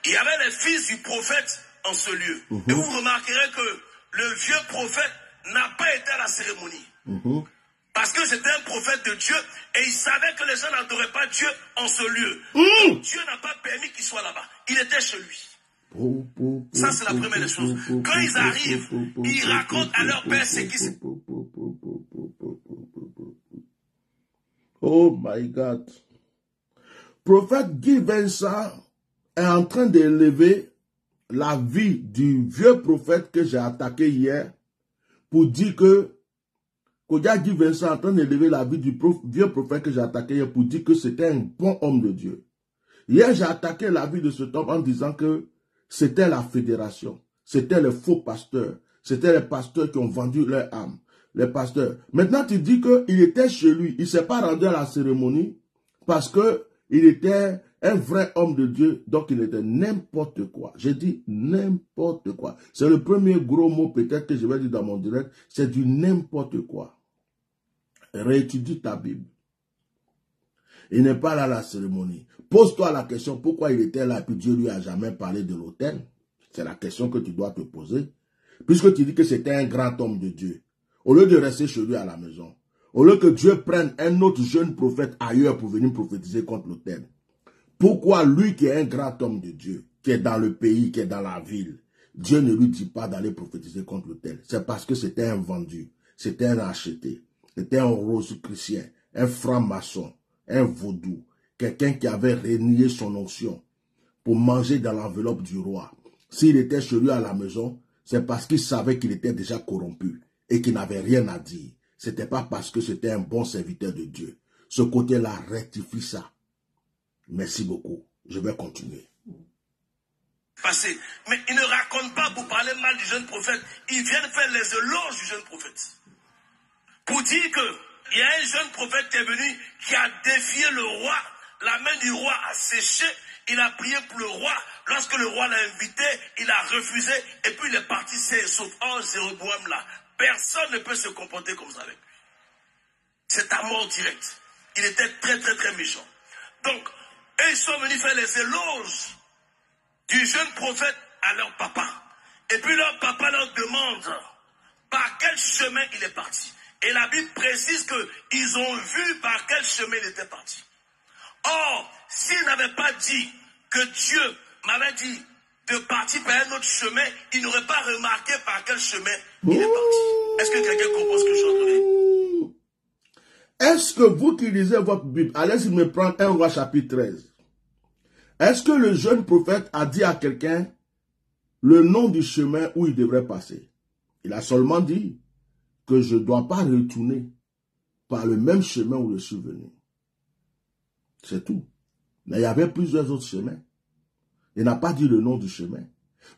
Speaker 2: il y avait les fils du prophète en ce lieu. Et vous remarquerez que le vieux prophète n'a pas été à la cérémonie. Parce que c'était un prophète de Dieu et il savait que les gens n'adoraient pas Dieu en ce lieu. Donc Dieu n'a pas permis qu'il soit là-bas. Il était chez lui. Ça, c'est la première des choses. Quand ils arrivent, ils racontent à leur père ce qui s'est...
Speaker 1: Oh my God. Prophète Guy Vincent est en train d'élever la vie du vieux prophète que j'ai attaqué hier pour dire que Kodia Guy Vincent est en train d'élever la vie du vieux prophète que j'ai attaqué hier pour dire que c'était un bon homme de Dieu. Hier, j'ai attaqué la vie de cet homme en disant que c'était la fédération, c'était les faux pasteurs, c'était les pasteurs qui ont vendu leur âme, les pasteurs. Maintenant, tu dis qu'il était chez lui, il ne s'est pas rendu à la cérémonie parce qu'il était un vrai homme de Dieu, donc il était n'importe quoi. J'ai dit n'importe quoi. C'est le premier gros mot peut-être que je vais dire dans mon direct, c'est du n'importe quoi. Réétudie ta Bible. Il n'est pas là à la cérémonie. Pose-toi la question, pourquoi il était là et puis Dieu lui a jamais parlé de l'autel? C'est la question que tu dois te poser. Puisque tu dis que c'était un grand homme de Dieu. Au lieu de rester chez lui à la maison. Au lieu que Dieu prenne un autre jeune prophète ailleurs pour venir prophétiser contre l'autel. Pourquoi lui qui est un grand homme de Dieu, qui est dans le pays, qui est dans la ville, Dieu ne lui dit pas d'aller prophétiser contre l'autel? C'est parce que c'était un vendu, c'était un acheté, c'était un rosicrucien, un franc-maçon, un vaudou, quelqu'un qui avait renié son onction pour manger dans l'enveloppe du roi. S'il était chez lui à la maison, c'est parce qu'il savait qu'il était déjà corrompu et qu'il n'avait rien à dire. C'était pas parce que c'était un bon serviteur de Dieu. Ce côté-là rectifie ça. Merci beaucoup. Je vais continuer.
Speaker 2: Passé. Mais il ne raconte pas pour parler mal du jeune prophète. Ils viennent faire les éloges du jeune prophète. Pour dire qu'il y a un jeune prophète qui est venu, qui a défié le roi. La main du roi a séché. Il a prié pour le roi. Lorsque le roi l'a invité, il a refusé. Et puis il est parti sauf en Jéroboam là. Personne ne peut se comporter comme ça avec lui. C'est à mort directe. Il était très très très méchant. Donc, ils sont venus faire les éloges du jeune prophète à leur papa. Et puis leur papa leur demande par quel chemin il est parti. Et la Bible précise qu'ils ont vu par quel chemin il était parti. Or, s'il n'avait pas dit que Dieu m'avait dit de partir par un autre chemin, il n'aurait pas remarqué par quel chemin il est parti. Est-ce que quelqu'un comprend ce que je suis en train de dire?
Speaker 1: Est-ce que vous qui lisez votre Bible, allez-y me prendre 1 Roi chapitre 13. Est-ce que le jeune prophète a dit à quelqu'un le nom du chemin où il devrait passer? Il a seulement dit que je ne dois pas retourner par le même chemin où je suis venu. C'est tout. Mais il y avait plusieurs autres chemins. Il n'a pas dit le nom du chemin.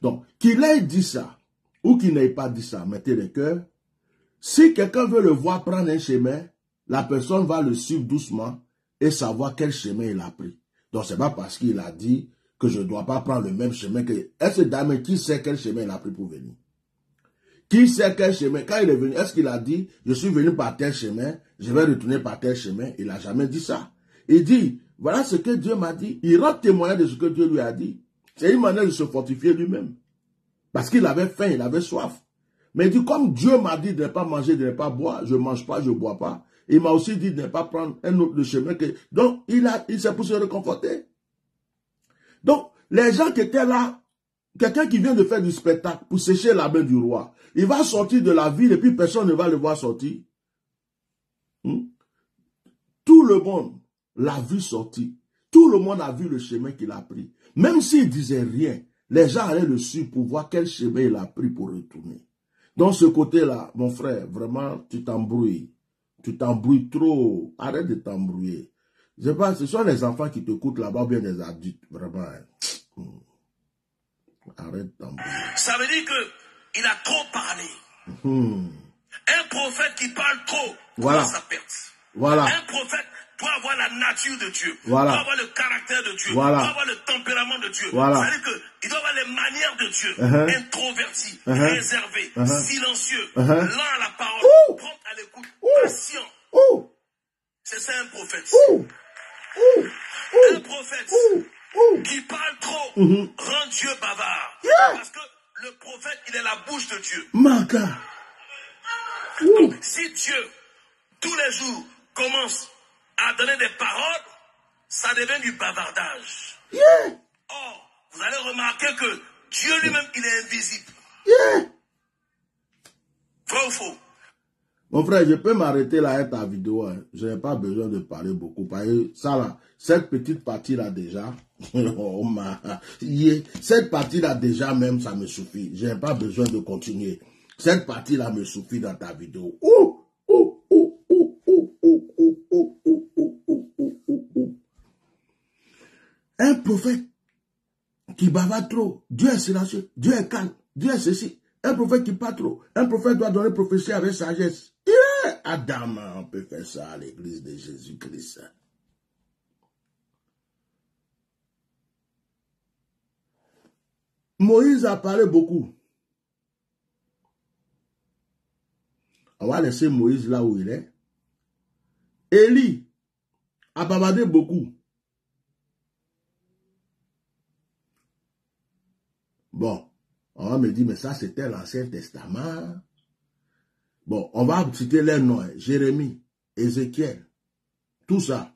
Speaker 1: Donc, qu'il ait dit ça, ou qu'il n'ait pas dit ça, mettez le cœur. Si quelqu'un veut le voir prendre un chemin, la personne va le suivre doucement et savoir quel chemin il a pris. Donc, ce n'est pas parce qu'il a dit que je ne dois pas prendre le même chemin que... Est-ce que dame, qui sait quel chemin il a pris pour venir? Qui sait quel chemin? Quand il est venu, est-ce qu'il a dit, je suis venu par tel chemin, je vais retourner par tel chemin? Il n'a jamais dit ça. Il dit, voilà ce que Dieu m'a dit. Il rend témoignage de ce que Dieu lui a dit. C'est une manière de se fortifier lui-même. Parce qu'il avait faim, il avait soif. Mais il dit, comme Dieu m'a dit de ne pas manger, de ne pas boire, je ne mange pas, je ne bois pas. Il m'a aussi dit de ne pas prendre un autre chemin. Donc, il s'est pour se réconforter. Donc, les gens qui étaient là, quelqu'un qui vient de faire du spectacle pour sécher la main du roi, il va sortir de la ville et puis personne ne va le voir sortir. Tout le monde l'a vu sortir. Tout le monde a vu le chemin qu'il a pris. Même s'il disait rien, les gens allaient le suivre pour voir quel chemin il a pris pour retourner. Donc ce côté-là, mon frère, vraiment, tu t'embrouilles. Tu t'embrouilles trop. Arrête de t'embrouiller. Je sais pas, ce sont les enfants qui t'écoutent là-bas ou bien des adultes. Vraiment. Arrête de t'embrouiller.
Speaker 2: Ça veut dire qu'il a trop parlé. Un prophète qui parle trop,
Speaker 1: voilà.
Speaker 2: Sa perte.
Speaker 1: Voilà.
Speaker 2: Un prophète doit avoir la nature de Dieu,
Speaker 1: voilà.
Speaker 2: doit avoir le caractère de Dieu,
Speaker 1: voilà.
Speaker 2: doit avoir le tempérament de Dieu.
Speaker 1: Voilà.
Speaker 2: C'est-à-dire qu'il doit avoir les manières de Dieu, introverti, réservé, silencieux, lent à la parole, prompt à l'écoute, patient. C'est ça un prophète. Un prophète qui parle trop rend Dieu bavard. Parce que le prophète, il est la bouche de Dieu.
Speaker 1: Maka.
Speaker 2: Donc, si Dieu, tous les jours, commence à donner des paroles, ça devient du bavardage. Or, vous allez remarquer que Dieu lui-même, il est invisible. Vrai ou faux?
Speaker 1: Mon frère, je peux m'arrêter là avec ta vidéo. Hein. Je n'ai pas besoin de parler beaucoup. Parce que ça là, cette petite partie-là déjà, cette partie-là déjà même, ça me suffit. Je n'ai pas besoin de continuer. Cette partie-là me suffit dans ta vidéo. Un prophète qui bavarde trop, Dieu est silencieux, Dieu est calme, Dieu est ceci. Un prophète qui parle trop, un prophète doit donner prophétie avec sagesse. Adam, on peut faire ça à l'église de Jésus-Christ. Moïse a parlé beaucoup. On va laisser Moïse là où il est. Élie a bavardé beaucoup. Bon, on va me dire, mais ça c'était l'Ancien Testament. Bon, on va citer les noms, Jérémie, Ézéchiel, tout ça.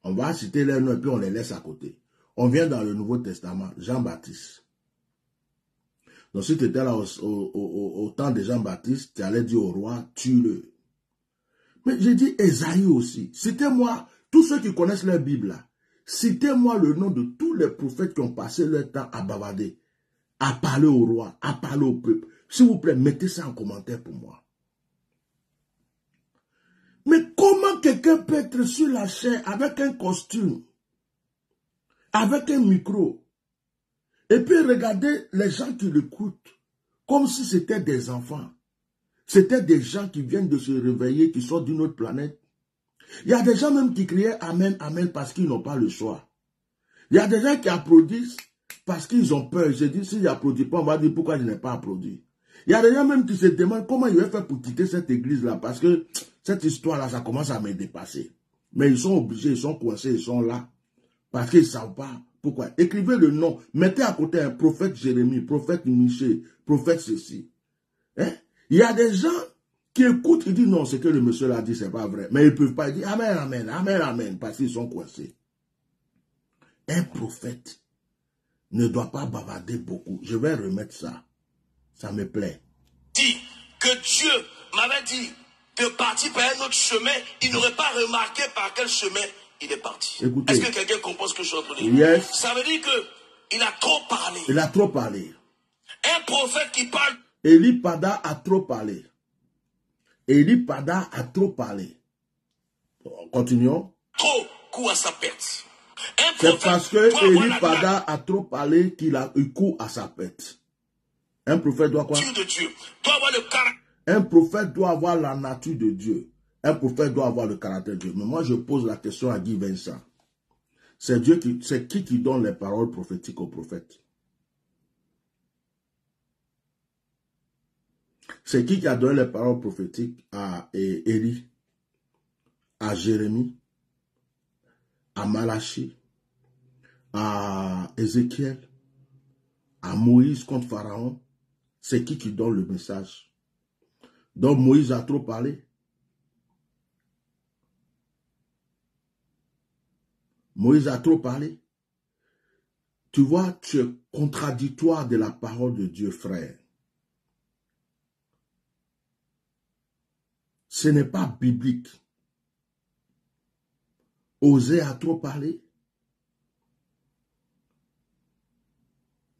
Speaker 1: On va citer les noms et puis on les laisse à côté. On vient dans le Nouveau Testament, Jean-Baptiste. Donc si tu étais là au temps de Jean-Baptiste, tu allais dire au roi, tue-le. Mais j'ai dit Ésaïe aussi. Citez-moi, tous ceux qui connaissent leur Bible là, citez-moi le nom de tous les prophètes qui ont passé leur temps à bavarder, à parler au roi, à parler au peuple. S'il vous plaît, mettez ça en commentaire pour moi. Mais comment quelqu'un peut être sur la chair avec un costume, avec un micro, et puis regarder les gens qui l'écoutent comme si c'était des enfants. C'était des gens qui viennent de se réveiller, qui sortent d'une autre planète. Il y a des gens même qui criaient Amen, Amen parce qu'ils n'ont pas le choix. Il y a des gens qui applaudissent parce qu'ils ont peur. Je dis, s'ils n'applaudissent pas, on va dire pourquoi je n'ai pas applaudi. Il y a des gens même qui se demandent comment il va faire pour quitter cette église-là parce que cette histoire-là, ça commence à me dépasser. Mais ils sont obligés, ils sont coincés, ils sont là parce qu'ils ne savent pas pourquoi. Écrivez le nom, mettez à côté un prophète Jérémie, prophète Michée, prophète ceci. Hein? Il y a des gens qui écoutent, qui disent non, ce que le monsieur l'a dit, c'est pas vrai. Mais ils ne peuvent pas dire Amen, Amen, Amen, Amen, parce qu'ils sont coincés. Un prophète ne doit pas bavarder beaucoup. Je vais remettre ça. Ça me plaît.
Speaker 2: Dit que Dieu m'avait dit de partir par un autre chemin, il n'aurait pas remarqué par quel chemin il est parti. Est-ce que quelqu'un comprend ce que je suis en train de dire?
Speaker 1: Yes.
Speaker 2: Ça veut dire qu'il a trop parlé.
Speaker 1: Il a trop parlé.
Speaker 2: Un prophète qui parle.
Speaker 1: Élie Pada a trop parlé. Élie Pada a trop parlé. Continuons.
Speaker 2: Trop coup à sa perte.
Speaker 1: C'est parce que Élie Pada a trop parlé qu'il a eu coup à sa perte. Un prophète doit quoi?
Speaker 2: De Dieu. Doit avoir le caractère.
Speaker 1: Un prophète doit avoir la nature de Dieu. Un prophète doit avoir le caractère de Dieu. Mais moi, je pose la question à Guy Vincent. C'est qui donne les paroles prophétiques aux prophètes? C'est qui a donné les paroles prophétiques à Élie, à Jérémie, à Malachie, à Ézéchiel, à Moïse contre Pharaon? C'est qui donne le message? Donc Moïse a trop parlé. Moïse a trop parlé. Tu vois, tu es contradictoire de la parole de Dieu, frère. Ce n'est pas biblique. Osée a trop parlé.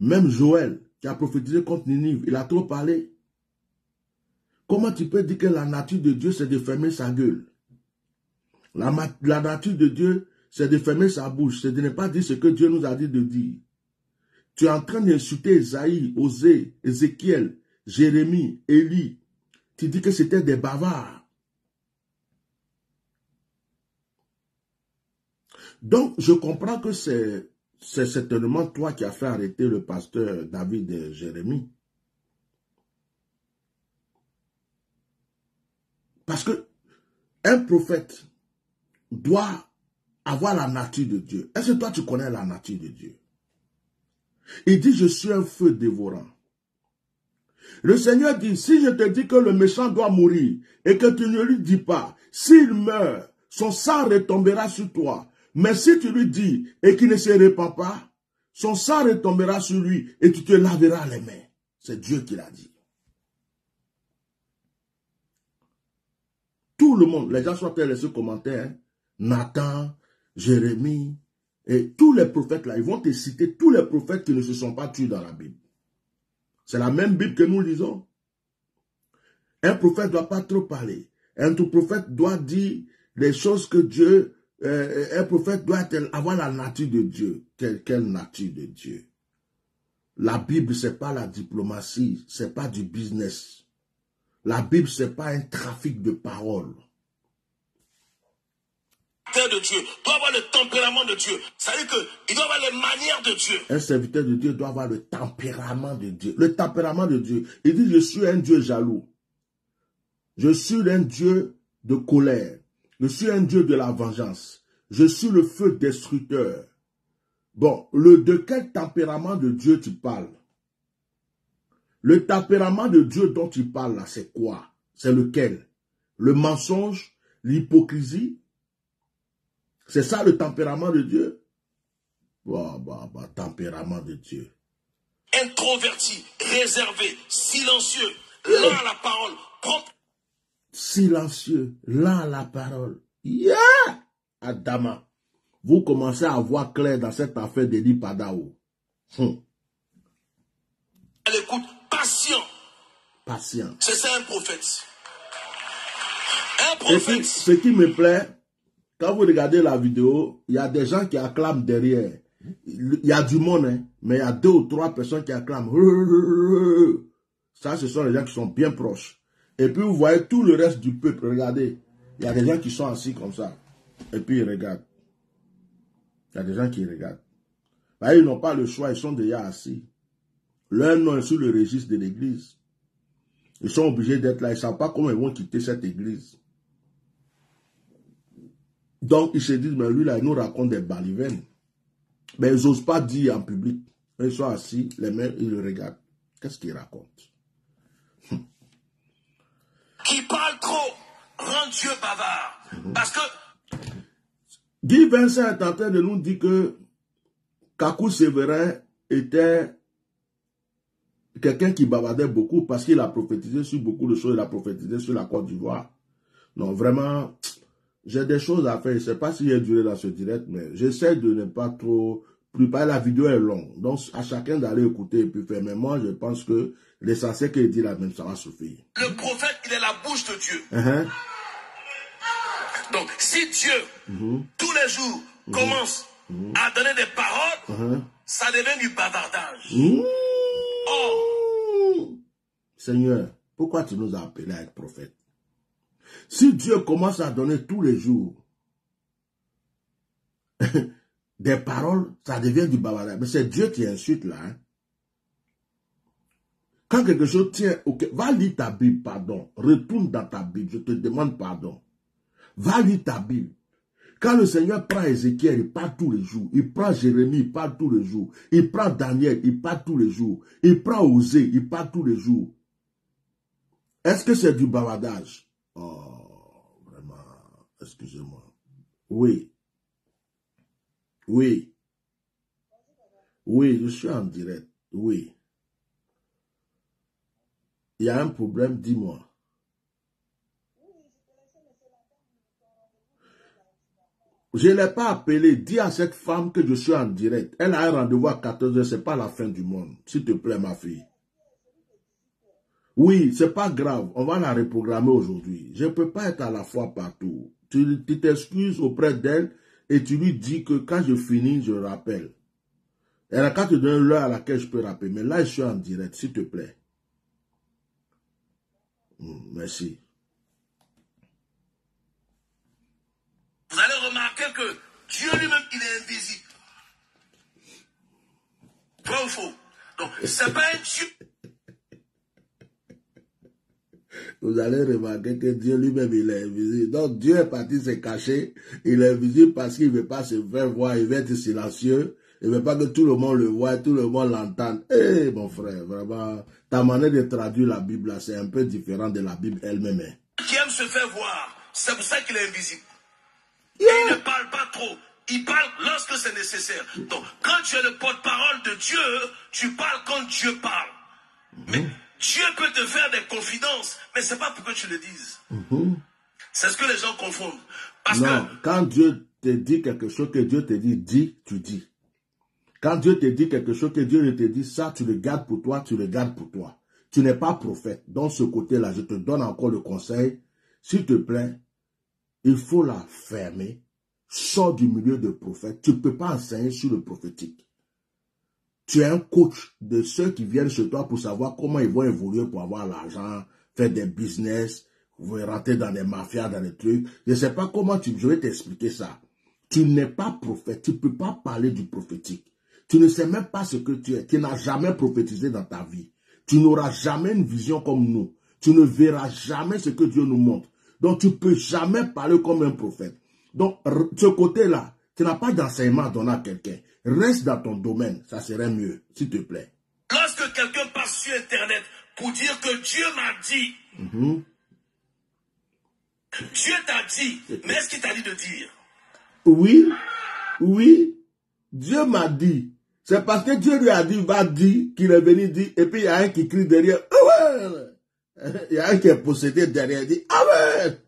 Speaker 1: Même Joël, qui a prophétisé contre Ninive, il a trop parlé. Comment tu peux dire que la nature de Dieu, c'est de fermer sa gueule? La nature de Dieu, c'est de fermer sa bouche, c'est de ne pas dire ce que Dieu nous a dit de dire. Tu es en train d'insulter Esaïe, Osée, Ézéchiel, Jérémie, Élie. Tu dis que c'était des bavards. Donc, je comprends que c'est certainement toi qui as fait arrêter le pasteur David et Jérémie. Parce que un prophète doit avoir la nature de Dieu. Est-ce que toi, tu connais la nature de Dieu? Il dit, je suis un feu dévorant. Le Seigneur dit, si je te dis que le méchant doit mourir et que tu ne lui dis pas, s'il meurt, son sang retombera sur toi. Mais si tu lui dis et qu'il ne se répand pas, son sang retombera sur lui et tu te laveras les mains. C'est Dieu qui l'a dit. Tout le monde, les gens sont allés laisser commentaires, hein? Nathan, Jérémie, et tous les prophètes là, ils vont te citer tous les prophètes qui ne se sont pas tués dans la Bible. C'est la même Bible que nous lisons. Un prophète ne doit pas trop parler. Un prophète doit dire les choses que Dieu... un prophète doit avoir la nature de Dieu. Quelle nature de Dieu? La Bible, ce n'est pas la diplomatie, ce n'est pas du business. La Bible, ce n'est pas un trafic de paroles.
Speaker 2: De Dieu doit avoir le tempérament de Dieu. Ça veut dire qu'il doit avoir les manières de Dieu.
Speaker 1: Un serviteur de Dieu doit avoir le tempérament de Dieu. Le tempérament de Dieu. Il dit, je suis un Dieu jaloux. Je suis un Dieu de colère. Je suis un Dieu de la vengeance. Je suis le feu destructeur. Bon, de quel tempérament de Dieu tu parles? Le tempérament de Dieu dont tu parles là, c'est quoi? C'est lequel? Le mensonge? L'hypocrisie? C'est ça le tempérament de Dieu? Tempérament de Dieu.
Speaker 2: Introverti, réservé, silencieux, lent à la parole, prompt.
Speaker 1: Silencieux, lent à la parole. Yeah! Adama, vous commencez à voir clair dans cette affaire d'Eli Padao.
Speaker 2: À l'écoute, patient.
Speaker 1: Patient.
Speaker 2: C'est ça un prophète. Un
Speaker 1: Et
Speaker 2: prophète.
Speaker 1: ce qui me plaît, quand vous regardez la vidéo, il y a des gens qui acclament derrière. Il y a du monde, hein, mais il y a 2 ou 3 personnes qui acclament. Ça, ce sont les gens qui sont bien proches. Et puis, vous voyez tout le reste du peuple. Regardez, il y a des gens qui sont assis comme ça. Et puis, ils regardent. Il y a des gens qui regardent. Bah, ils n'ont pas le choix, ils sont déjà assis. Leur nom est sur le registre de l'église. Ils sont obligés d'être là. Ils ne savent pas comment ils vont quitter cette église. Donc, ils se disent, mais lui, là, il nous raconte des balivernes. Mais ils n'osent pas dire en public. Ils sont assis, les mains, ils le regardent. Qu'est-ce qu'il raconte?
Speaker 2: Qui parle trop rend Dieu bavard. Parce que
Speaker 1: Guy Vincent est en train de nous dire que Kakou Séverin était quelqu'un qui bavardait beaucoup parce qu'il a prophétisé sur beaucoup de choses. Il a prophétisé sur la Côte d'Ivoire. Non, vraiment, j'ai des choses à faire. Je ne sais pas si j'ai duré dans ce direct, mais j'essaie de ne pas trop... La vidéo est longue. Donc, à chacun d'aller écouter et puis faire. Mais moi, je pense que l'essentiel qu'il dit là même, ça va suffire.
Speaker 2: le prophète, il est la bouche de Dieu. Donc, si Dieu, tous les jours, commence à donner des paroles, ça devient du bavardage.
Speaker 1: Oh. Seigneur, pourquoi tu nous as appelés à être prophètes? Si Dieu commence à donner tous les jours des paroles, ça devient du bavardage. Mais c'est Dieu qui insulte là. Hein? Quand quelque chose tient, ok, va lire ta Bible, pardon. Retourne dans ta Bible, je te demande pardon. Va lire ta Bible. Quand le Seigneur prend Ézéchiel, il parle tous les jours. Il prend Jérémie, il parle tous les jours. Il prend Daniel, il parle tous les jours. Il prend Osée, il parle tous les jours. Est-ce que c'est du bavardage? Oh, vraiment, excusez-moi. Oui. Oui. Oui, je suis en direct. Oui. Il y a un problème, dis-moi. Je ne l'ai pas appelé. Dis à cette femme que je suis en direct. Elle a un rendez-vous à 14h. Ce n'est pas la fin du monde. S'il te plaît, ma fille. Oui, ce n'est pas grave. On va la reprogrammer aujourd'hui. Je ne peux pas être à la fois partout. Tu t'excuses auprès d'elle et tu lui dis que quand je finis, je rappelle. Elle a qu'à te donner l'heure à laquelle je peux rappeler. Mais là, je suis en direct, s'il te plaît. Merci.
Speaker 2: Vous allez remarquer que Dieu lui-même, il est invisible. Vrai ou faux? Donc, c'est pas un Dieu.
Speaker 1: Vous allez remarquer que Dieu lui-même, il est invisible. Donc Dieu est parti se cacher. Il est invisible parce qu'il ne veut pas se faire voir, il veut être silencieux. Il ne veut pas que tout le monde le voie, tout le monde l'entende. Eh, mon frère, vraiment, ta manière de traduire la Bible, c'est un peu différent de la Bible elle-même.
Speaker 2: Qui aime se faire voir, c'est pour ça qu'il est invisible. Yeah. Et il ne parle pas trop. Il parle lorsque c'est nécessaire. Donc, quand tu es le porte-parole de Dieu, tu parles quand Dieu parle. Mais Dieu peut te faire des confidences, mais ce n'est pas pour que tu le dises. C'est ce que les gens confondent. Parce
Speaker 1: non, quand Dieu te dit quelque chose que Dieu te dit, dis, tu dis. Quand Dieu te dit quelque chose que Dieu ne te dit, ça, tu le gardes pour toi, tu le gardes pour toi. Tu n'es pas prophète. Dans ce côté-là, je te donne encore le conseil. S'il te plaît, il faut la fermer. Sors du milieu de prophète. Tu ne peux pas enseigner sur le prophétique. Tu es un coach de ceux qui viennent chez toi pour savoir comment ils vont évoluer pour avoir l'argent, faire des business, rentrer dans des mafias, dans des trucs. Je ne sais pas comment je vais t'expliquer ça. Tu n'es pas prophète. Tu ne peux pas parler du prophétique. Tu ne sais même pas ce que tu es. Tu n'as jamais prophétisé dans ta vie. Tu n'auras jamais une vision comme nous. Tu ne verras jamais ce que Dieu nous montre. Donc, tu ne peux jamais parler comme un prophète. Donc, ce côté-là, tu n'as pas d'enseignement à donner à quelqu'un. Reste dans ton domaine. Ça serait mieux, s'il te plaît.
Speaker 2: Lorsque quelqu'un passe sur Internet pour dire que Dieu m'a dit, Dieu t'a dit, mais est-ce qu'il t'a dit de dire?
Speaker 1: Oui, oui, Dieu m'a dit. C'est parce que Dieu lui a dit, va dire, qu'il est venu dire, et puis il y a un qui crie derrière, ah ouais! Il y a un qui est possédé derrière, il dit, ah ouais!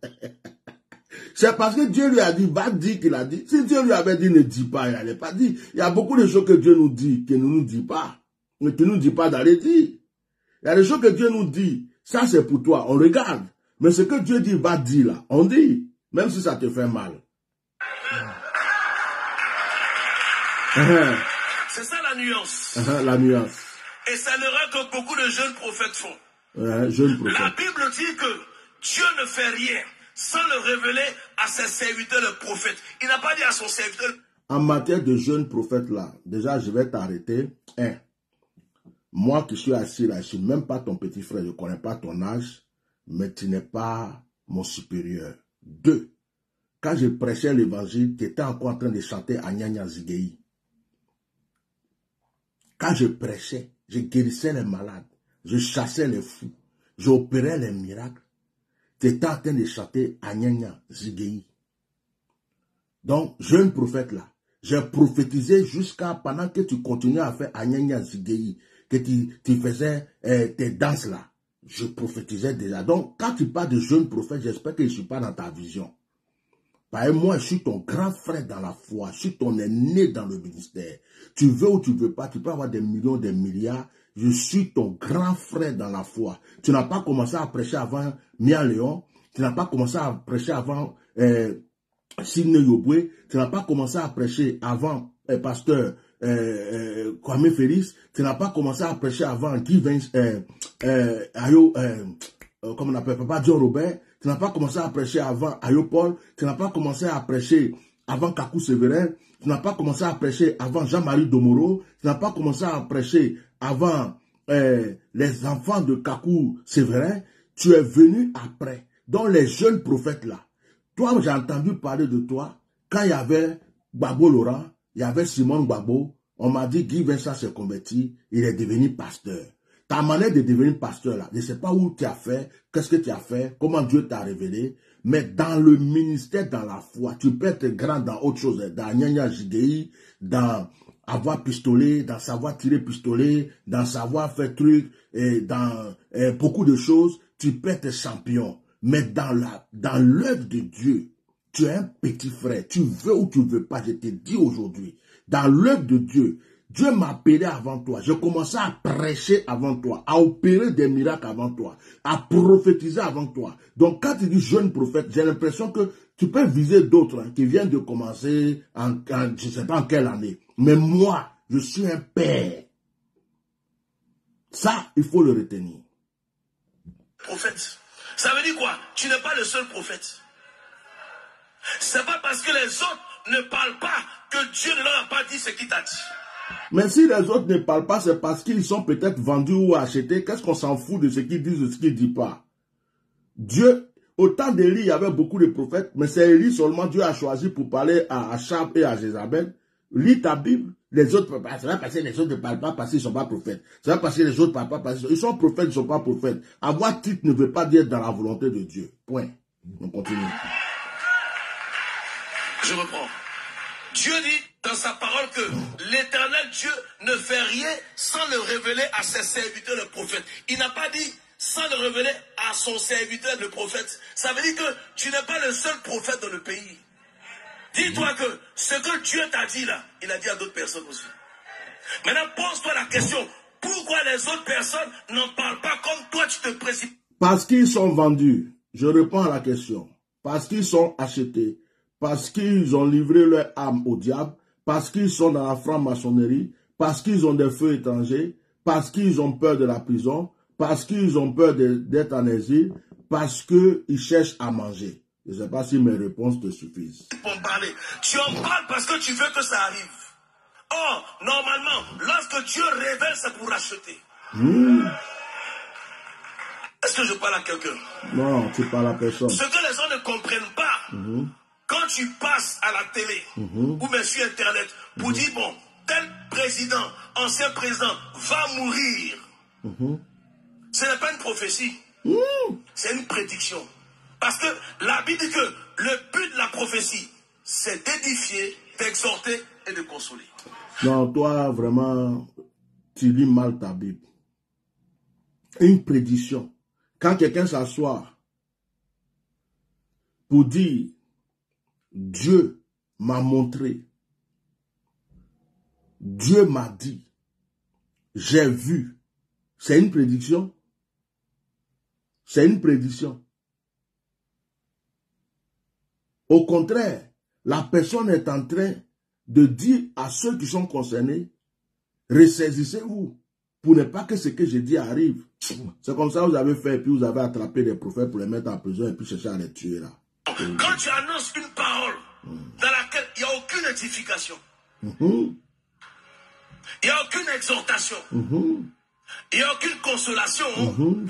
Speaker 1: C'est parce que Dieu lui a dit, va dire qu'il a dit. Si Dieu lui avait dit, ne dis pas, il n'allait pas dire. Il y a beaucoup de choses que Dieu nous dit, qu'il ne nous dit pas. Mais qu'il ne nous dit pas d'aller dire. Il y a des choses que Dieu nous dit, ça c'est pour toi, on regarde. Mais ce que Dieu dit, va dire là, on dit, même si ça te fait mal.
Speaker 2: C'est ça la nuance.
Speaker 1: La nuance.
Speaker 2: Et c'est l'erreur que beaucoup de jeunes prophètes font.
Speaker 1: Jeunes prophètes.
Speaker 2: La Bible dit que Dieu ne fait rien sans le révéler à ses serviteurs le prophète. Il n'a pas dit à son serviteur.
Speaker 1: En matière de jeunes prophètes là, déjà je vais t'arrêter. Moi qui suis assis là, je ne suis même pas ton petit frère, je ne connais pas ton âge, mais tu n'es pas mon supérieur. 2. Quand je prêchais l'évangile, tu étais encore en train de chanter Anyanya Zigei. Quand je prêchais, je guérissais les malades, je chassais les fous, j'opérais les miracles. Tu étais en train de chanter Anyanya Zigei. Donc, jeune prophète là, j'ai prophétisé jusqu'à pendant que tu continuais à faire Anyanya Zigei, que tu faisais tes danses là. Je prophétisais déjà. Donc, quand tu parles de jeune prophète, j'espère que je ne suis pas dans ta vision. Parce que moi, je suis ton grand frère dans la foi. Je suis ton aîné dans le ministère. Tu veux ou tu veux pas, tu peux avoir des millions, des milliards. Je suis ton grand frère dans la foi. Tu n'as pas commencé à prêcher avant Mia Léon. Tu n'as pas commencé à prêcher avant Sidney Yobwe. Tu n'as pas commencé à prêcher avant pasteur Kwame Félix. Tu n'as pas commencé à prêcher avant Guy Vince, comme on appelle Papa John Robert. Tu n'as pas commencé à prêcher avant Ayo Paul. Tu n'as pas commencé à prêcher avant Kakou Séverin. Tu n'as pas commencé à prêcher avant Jean-Marie Domoro. Tu n'as pas commencé à prêcher avant les enfants de Kakou Séverin. Tu es venu après. Donc les jeunes prophètes là. Toi, j'ai entendu parler de toi quand il y avait Gbagbo Laurent, il y avait Simon Gbagbo. On m'a dit Guy Vincent s'est converti, il est devenu pasteur. Ta manière de devenir pasteur là, je ne sais pas où tu as fait, qu'est-ce que tu as fait, comment Dieu t'a révélé, mais dans le ministère, dans la foi, tu peux être grand dans autre chose, dans Nyanya Jidei, dans avoir pistolet, dans savoir tirer pistolet, dans savoir faire truc, et dans beaucoup de choses, tu peux être champion. Mais dans l'œuvre de Dieu, tu es un petit frère, tu veux ou tu ne veux pas, je te dis aujourd'hui, dans l'œuvre de Dieu, Dieu m'a appelé avant toi. J'ai commencé à prêcher avant toi, à opérer des miracles avant toi, à prophétiser avant toi. Donc, quand tu dis jeune prophète, j'ai l'impression que tu peux viser d'autres qui viennent de commencer je ne sais pas en quelle année. Mais moi, je suis un père. Ça, il faut le retenir.
Speaker 2: Prophète. Ça veut dire quoi? Tu n'es pas le seul prophète. C'est pas parce que les autres ne parlent pas que Dieu ne leur a pas dit ce qu'il t'a dit.
Speaker 1: Mais si les autres ne parlent pas, c'est parce qu'ils sont peut-être vendus ou achetés. Qu'est-ce qu'on s'en fout de ce qu'ils disent ou de ce qu'ils ne disent pas? Dieu, au temps d'Élie, il y avait beaucoup de prophètes, mais c'est Élie seulement Dieu a choisi pour parler à Achab et à Jézabel. Lis ta Bible, les autres, ça va passer, les autres ne parlent pas parce qu'ils ne sont pas prophètes. Ça va passer, les autres ne parlent pas parce qu'ils sont prophètes, ils ne sont pas prophètes. Avoir titre ne veut pas dire dans la volonté de Dieu. Point. On continue.
Speaker 2: Je reprends. Dieu dit dans sa parole que l'Éternel Dieu ne fait rien sans le révéler à ses serviteurs le prophète. Il n'a pas dit sans le révéler à son serviteur le prophète. Ça veut dire que tu n'es pas le seul prophète dans le pays. Dis-toi que ce que Dieu t'a dit là, il a dit à d'autres personnes aussi. Maintenant, pose-toi la question, pourquoi les autres personnes n'en parlent pas comme toi tu te précipites?
Speaker 1: Parce qu'ils sont vendus. Je réponds à la question. Parce qu'ils sont achetés. Parce qu'ils ont livré leur âme au diable. Parce qu'ils sont dans la franc-maçonnerie. Parce qu'ils ont des feux étrangers. Parce qu'ils ont peur de la prison. Parce qu'ils ont peur d'être en exil. Parce qu'ils cherchent à manger. Je ne sais pas si mes réponses te suffisent.
Speaker 2: Tu en parles parce que tu veux que ça arrive. Or, normalement, lorsque Dieu révèle, c'est pour racheter. Est-ce que je parle à quelqu'un?
Speaker 1: Non, tu parles à personne.
Speaker 2: Ce que les gens ne comprennent pas, quand tu passes à la télé ou même sur Internet pour dire, bon, tel président, ancien président, va mourir. Ce n'est pas une prophétie. C'est une prédiction. Parce que la Bible dit que le but de la prophétie, c'est d'édifier, d'exhorter et de consoler.
Speaker 1: Non, toi, vraiment, tu lis mal ta Bible. Une prédiction. Quand quelqu'un s'assoit pour dire, Dieu m'a montré, Dieu m'a dit, j'ai vu, c'est une prédiction. C'est une prédiction. Au contraire, la personne est en train de dire à ceux qui sont concernés, ressaisissez-vous pour ne pas que ce que j'ai dit arrive. C'est comme ça que vous avez fait, et puis vous avez attrapé des prophètes pour les mettre en prison et puis chercher à les tuer là.
Speaker 2: Quand tu annonces une parole dans laquelle il n'y a aucune édification, il n'y a aucune exhortation, il n'y a aucune consolation,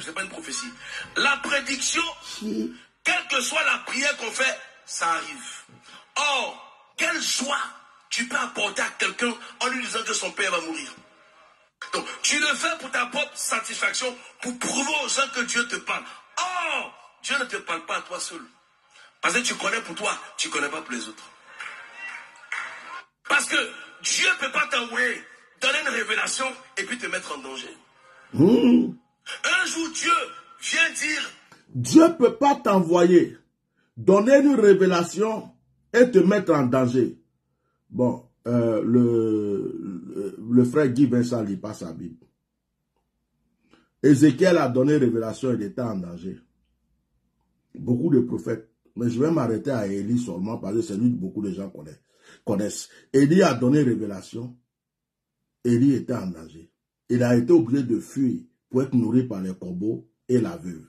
Speaker 2: ce n'est pas une prophétie. La prédiction, quelle que soit la prière qu'on fait, ça arrive. Or, quelle joie tu peux apporter à quelqu'un en lui disant que son père va mourir. Donc, tu le fais pour ta propre satisfaction, pour prouver aux gens que Dieu te parle. Or, Dieu ne te parle pas à toi seul. Parce que tu connais pour toi, tu ne connais pas pour les autres. Parce que Dieu ne peut pas t'envoyer, donner une révélation et puis te mettre en danger. Un jour, Dieu vient dire...
Speaker 1: Dieu ne peut pas t'envoyer, donner une révélation et te mettre en danger. Bon, le frère Guy Vincent lit pas sa Bible. Ézéchiel a donné révélation, il était en danger. Beaucoup de prophètes. Mais je vais m'arrêter à Élie seulement parce que c'est lui que beaucoup de gens connaissent. Élie a donné révélation. Élie était en danger. Il a été obligé de fuir pour être nourri par les corbeaux et la veuve.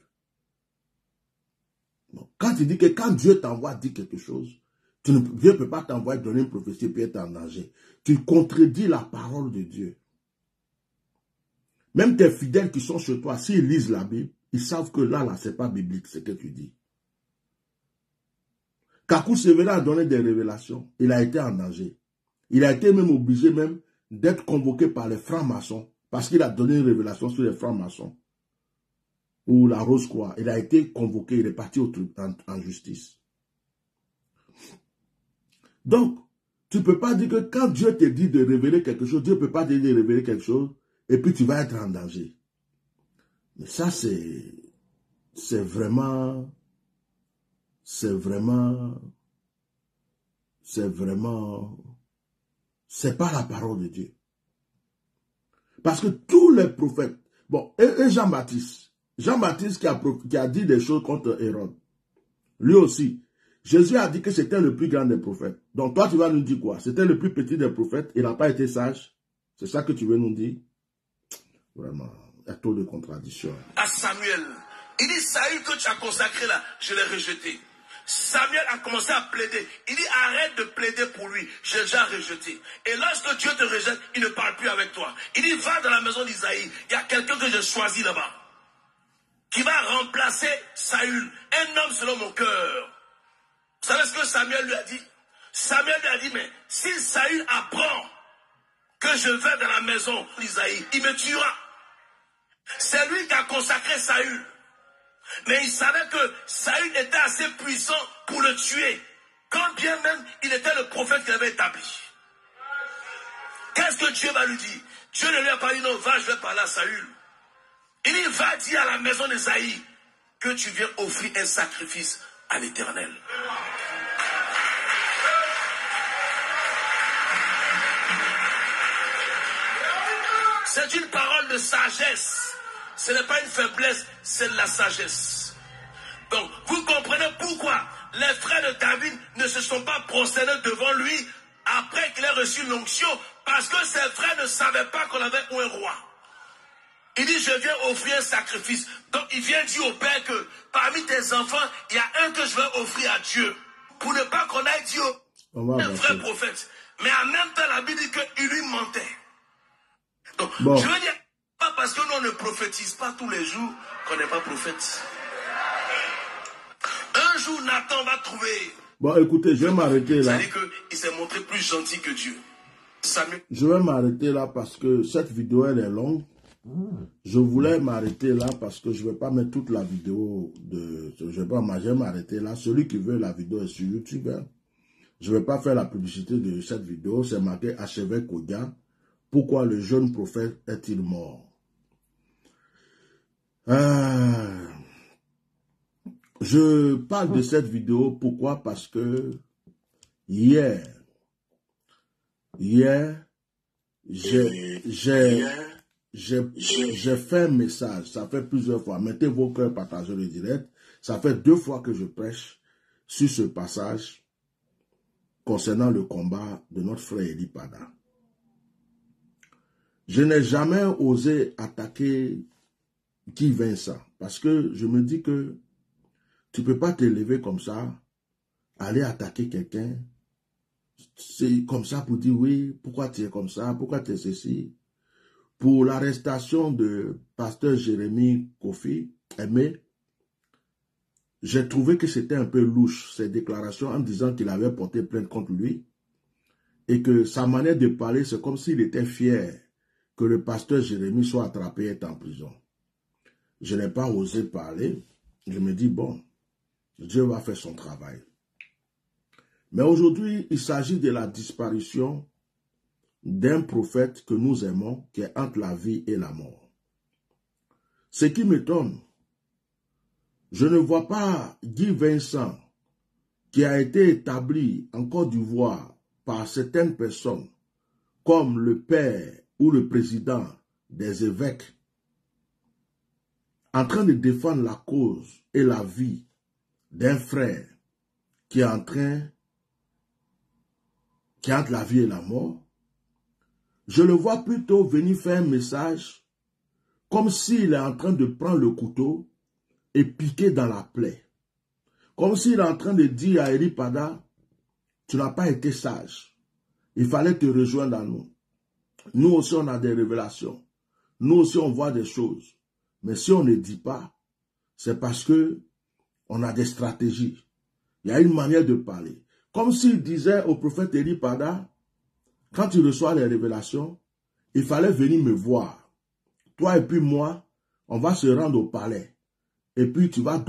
Speaker 1: Donc, quand tu dis que quand Dieu t'envoie dire quelque chose, Dieu ne peut pas t'envoyer donner une prophétie et puis être en danger. Tu contredis la parole de Dieu. Même tes fidèles qui sont chez toi, s'ils lisent la Bible, ils savent que là, ce n'est pas biblique ce que tu dis. Kakou Severa a donné des révélations. Il a été en danger. Il a été même obligé d'être convoqué par les francs-maçons parce qu'il a donné une révélation sur les francs-maçons. Ou la Rose-Croix. Il a été convoqué, il est parti en justice. Donc, tu ne peux pas dire que quand Dieu te dit de révéler quelque chose, Dieu ne peut pas te dire de révéler quelque chose et puis tu vas être en danger. Mais ça, c'est vraiment c'est pas la parole de Dieu. Parce que tous les prophètes, bon, et Jean-Baptiste qui a dit des choses contre Hérode, lui aussi, Jésus a dit que c'était le plus grand des prophètes. Donc toi, tu vas nous dire quoi? C'était le plus petit des prophètes, il n'a pas été sage. C'est ça que tu veux nous dire? Vraiment, il y a trop de contradictions.
Speaker 2: À Samuel, il dit, Saül que tu as consacré là, je l'ai rejeté. Samuel a commencé à plaider. Il dit, arrête de plaider pour lui. J'ai déjà rejeté. Et lorsque Dieu te rejette, il ne parle plus avec toi. Il dit, va dans la maison d'Isaïe. Il y a quelqu'un que j'ai choisi là-bas. qui va remplacer Saül, un homme selon mon cœur. Vous savez ce que Samuel lui a dit? Samuel lui a dit, mais si Saül apprend que je vais dans la maison d'Isaïe, il me tuera. C'est lui qui a consacré Saül. Mais il savait que Saül était assez puissant pour le tuer, quand bien même il était le prophète qu'il avait établi. Qu'est-ce que Dieu va lui dire? Dieu ne lui a pas dit, non, va, je vais parler à Saül. Il dit, va dire à la maison d'Isaïe que tu viens offrir un sacrifice à l'Éternel. C'est une parole de sagesse. Ce n'est pas une faiblesse, c'est de la sagesse. Donc, vous comprenez pourquoi les frères de David ne se sont pas prosternés devant lui après qu'il ait reçu l'onction, parce que ses frères ne savaient pas qu'on avait un roi. Il dit, je viens offrir un sacrifice. Donc, il vient dire au Père que parmi tes enfants, il y a un que je vais offrir à Dieu. Pour ne pas qu'on aille dire un vrai prophète. Mais en même temps, la Bible dit qu'il lui mentait. Donc, je veux dire, pas parce que nous on ne prophétise pas tous les jours qu'on n'est pas prophète. Un jour, Nathan va trouver.
Speaker 1: Bon, écoutez, je vais m'arrêter là.
Speaker 2: C'est-à-dire qu'il s'est montré plus gentil que Dieu. Samuel.
Speaker 1: Je vais m'arrêter là parce que cette vidéo, elle est longue. Je voulais m'arrêter là parce que je ne vais pas mettre toute la vidéo de... Je vais m'arrêter là. Celui qui veut la vidéo est sur YouTube. Hein. Je ne vais pas faire la publicité de cette vidéo. C'est marqué Archevêque Kodia. Pourquoi le jeune prophète est-il mort? Je parle de cette vidéo. Pourquoi? Parce que hier, j'ai fait un message, ça fait plusieurs fois. Mettez vos cœurs, partagez le direct. Ça fait 2 fois que je prêche sur ce passage concernant le combat de notre frère Eli Pada. Je n'ai jamais osé attaquer Guy Vincent parce que je me dis que tu ne peux pas te lever comme ça, aller attaquer quelqu'un. C'est comme ça pour dire oui, pourquoi tu es comme ça, pourquoi tu es ceci. Pour l'arrestation de pasteur Jérémie Kofi Aimé, j'ai trouvé que c'était un peu louche, ces déclarations en disant qu'il avait porté plainte contre lui et que sa manière de parler, c'est comme s'il était fier que le pasteur Jérémie soit attrapé et est en prison. Je n'ai pas osé parler. Je me dis, bon, Dieu va faire son travail. Mais aujourd'hui, il s'agit de la disparition d'un prophète que nous aimons, qui est entre la vie et la mort. Ce qui m'étonne, je ne vois pas Guy Vincent, qui a été établi en Côte d'Ivoire par certaines personnes, comme le père ou le président des évêques, en train de défendre la cause et la vie d'un frère qui est entre la vie et la mort. Je le vois plutôt venir faire un message comme s'il est en train de prendre le couteau et piquer dans la plaie. Comme s'il est en train de dire à Eli Pada, tu n'as pas été sage. Il fallait te rejoindre à nous. Nous aussi, on a des révélations. Nous aussi, on voit des choses. Mais si on ne dit pas, c'est parce que on a des stratégies. Il y a une manière de parler. Comme s'il disait au prophète Eli Pada, quand tu reçois les révélations, il fallait venir me voir. Toi et puis moi, on va se rendre au palais. Et puis je vais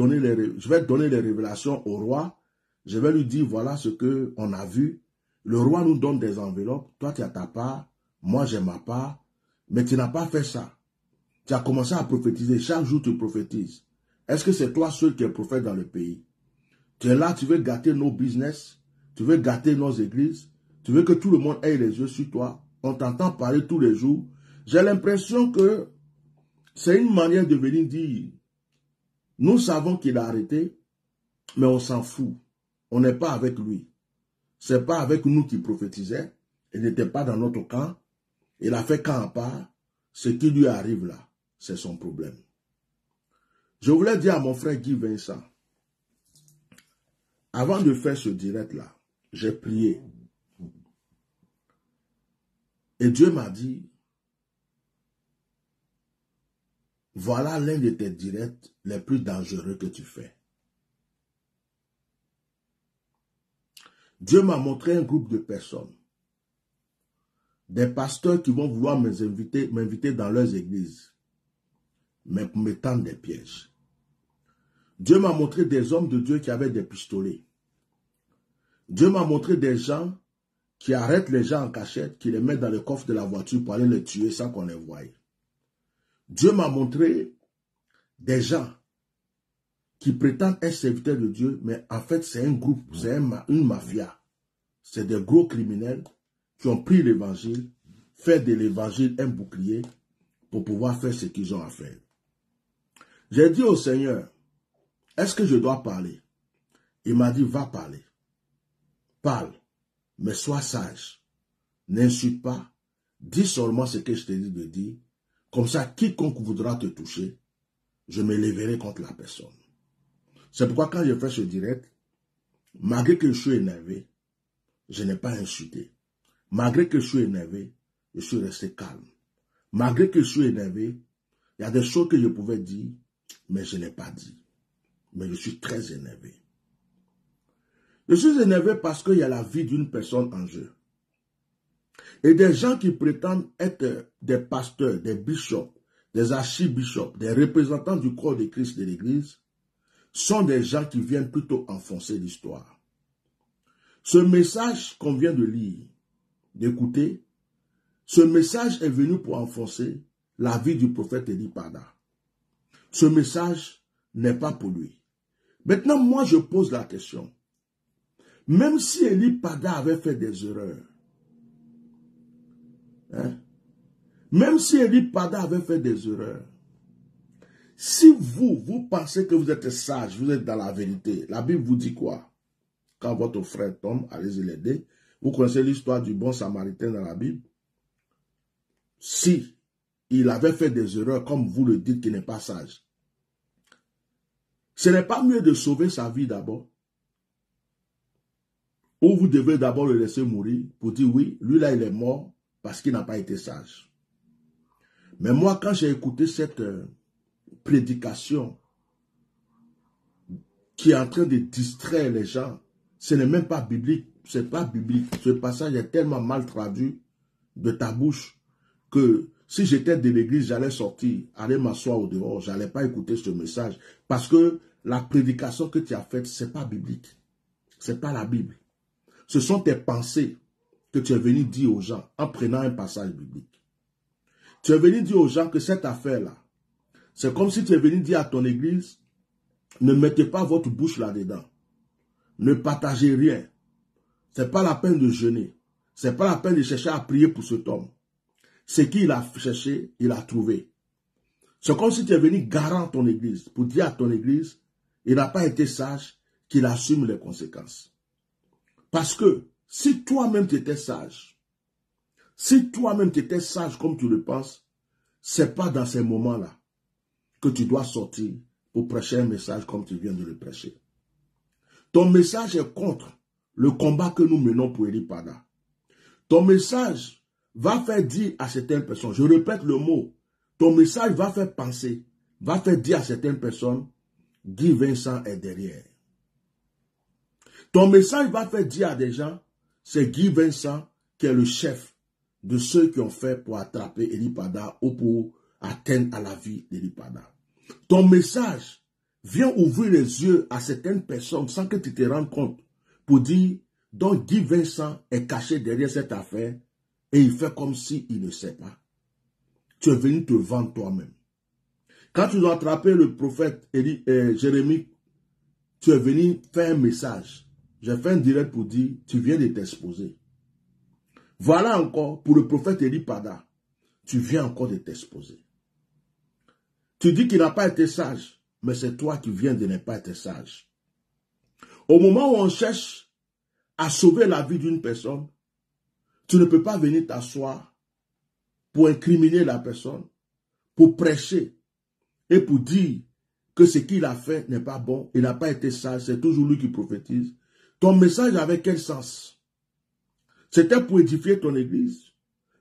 Speaker 1: donner les révélations au roi. Je vais lui dire, voilà ce qu'on a vu. Le roi nous donne des enveloppes. Toi, tu as ta part. Moi, j'ai ma part. Mais tu n'as pas fait ça. Tu as commencé à prophétiser. Chaque jour, tu prophétises. Est-ce que c'est toi seul qui es prophète dans le pays? Tu es là, tu veux gâter nos business. Tu veux gâter nos églises. Tu veux que tout le monde ait les yeux sur toi. On t'entend parler tous les jours. J'ai l'impression que c'est une manière de venir dire, nous savons qu'il a arrêté, mais on s'en fout. On n'est pas avec lui. Ce n'est pas avec nous qu'il prophétisait. Il n'était pas dans notre camp. Il a fait camp à part. Ce qui lui arrive là, c'est son problème. Je voulais dire à mon frère Guy Vincent, avant de faire ce direct-là, j'ai prié. Et Dieu m'a dit, Voilà l'un de tes directs les plus dangereux que tu fais. Dieu m'a montré un groupe de personnes, des pasteurs qui vont vouloir m'inviter dans leurs églises, mais pour me tendre des pièges. Dieu m'a montré des hommes de Dieu qui avaient des pistolets. Dieu m'a montré des gens qui arrêtent les gens en cachette, qui les mettent dans le coffre de la voiture pour aller les tuer sans qu'on les voie. Dieu m'a montré des gens qui prétendent être serviteurs de Dieu, mais en fait c'est un groupe, c'est une mafia. C'est des gros criminels qui ont pris l'évangile, fait de l'évangile un bouclier pour pouvoir faire ce qu'ils ont à faire. J'ai dit au Seigneur, est-ce que je dois parler? Il m'a dit, va parler. Parle, mais sois sage. N'insulte pas. Dis seulement ce que je te dis de dire. Comme ça, quiconque voudra te toucher, je me lèverai contre la personne. C'est pourquoi quand j'ai fait ce direct, malgré que je suis énervé, je n'ai pas insulté. Malgré que je suis énervé, je suis resté calme. Malgré que je suis énervé, il y a des choses que je pouvais dire, mais je n'ai pas dit. Mais je suis très énervé. Je suis énervé parce qu'il y a la vie d'une personne en jeu. Et des gens qui prétendent être des pasteurs, des bishops, des archibishops, des représentants du corps de Christ de l'Église, sont des gens qui viennent plutôt enfoncer l'histoire. Ce message qu'on vient de lire, d'écouter, ce message est venu pour enfoncer la vie du prophète Eli Pada. Ce message n'est pas pour lui. Maintenant, moi, je pose la question. Même si Eli Pada avait fait des erreurs, même si Eli Pada avait fait des erreurs, si vous pensez que vous êtes sage, vous êtes dans la vérité, la Bible vous dit quoi? Quand votre frère tombe, allez-y l'aider. Vous connaissez l'histoire du bon samaritain dans la Bible. Si il avait fait des erreurs, comme vous le dites, qu'il n'est pas sage, ce n'est pas mieux de sauver sa vie d'abord? Ou vous devez d'abord le laisser mourir pour dire oui, lui là il est mort parce qu'il n'a pas été sage. Mais moi quand j'ai écouté cette prédication qui est en train de distraire les gens, ce n'est même pas biblique, c'est pas biblique. Ce passage est tellement mal traduit de ta bouche que si j'étais de l'église, j'allais sortir, aller m'asseoir au dehors, j'allais pas écouter ce message parce que la prédication que tu as faite, c'est pas biblique. C'est pas la Bible. Ce sont tes pensées que tu es venu dire aux gens en prenant un passage biblique. Tu es venu dire aux gens que cette affaire-là, c'est comme si tu es venu dire à ton église, ne mettez pas votre bouche là-dedans. Ne partagez rien. Ce n'est pas la peine de jeûner. Ce n'est pas la peine de chercher à prier pour cet homme. Ce qu'il a cherché, il a trouvé. C'est comme si tu es venu garant ton église pour dire à ton église, il n'a pas été sage, qu'il assume les conséquences. Parce que si toi-même tu étais sage, comme tu le penses, ce n'est pas dans ces moments-là que tu dois sortir pour prêcher un message comme tu viens de le prêcher. Ton message est contre le combat que nous menons pour Eli Pada. Ton message va faire dire à certaines personnes, je répète le mot, ton message va faire penser, va faire dire à certaines personnes, Guy Vincent est derrière. Ton message va faire dire à des gens, c'est Guy Vincent qui est le chef de ceux qui ont fait pour attraper Eli Pada ou pour atteindre à la vie d'Eli Pada. Ton message vient ouvrir les yeux à certaines personnes sans que tu te rendes compte pour dire, donc Guy Vincent est caché derrière cette affaire et il fait comme s'il ne sait pas. Tu es venu te vendre toi-même. Quand tu dois attraper le prophète Jérémie, tu es venu faire un message. J'ai fait un direct pour dire, tu viens de t'exposer. Voilà encore, pour le prophète Eli Pada, tu viens encore de t'exposer. Tu dis qu'il n'a pas été sage, mais c'est toi qui viens de ne pas être sage. Au moment où on cherche à sauver la vie d'une personne, tu ne peux pas venir t'asseoir pour incriminer la personne, pour prêcher et pour dire que ce qu'il a fait n'est pas bon, il n'a pas été sage, c'est toujours lui qui prophétise. Ton message avait quel sens? C'était pour édifier ton église?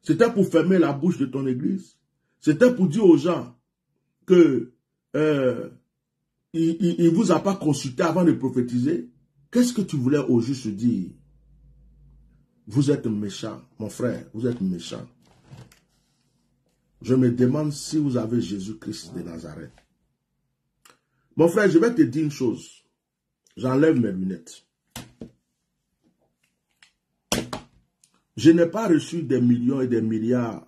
Speaker 1: C'était pour fermer la bouche de ton église? C'était pour dire aux gens que il vous a pas consulté avant de prophétiser? Qu'est-ce que tu voulais au juste dire? Vous êtes méchant, mon frère, vous êtes méchant. Je me demande si vous avez Jésus-Christ de Nazareth. Mon frère, je vais te dire une chose. J'enlève mes lunettes. Je n'ai pas reçu des millions et des milliards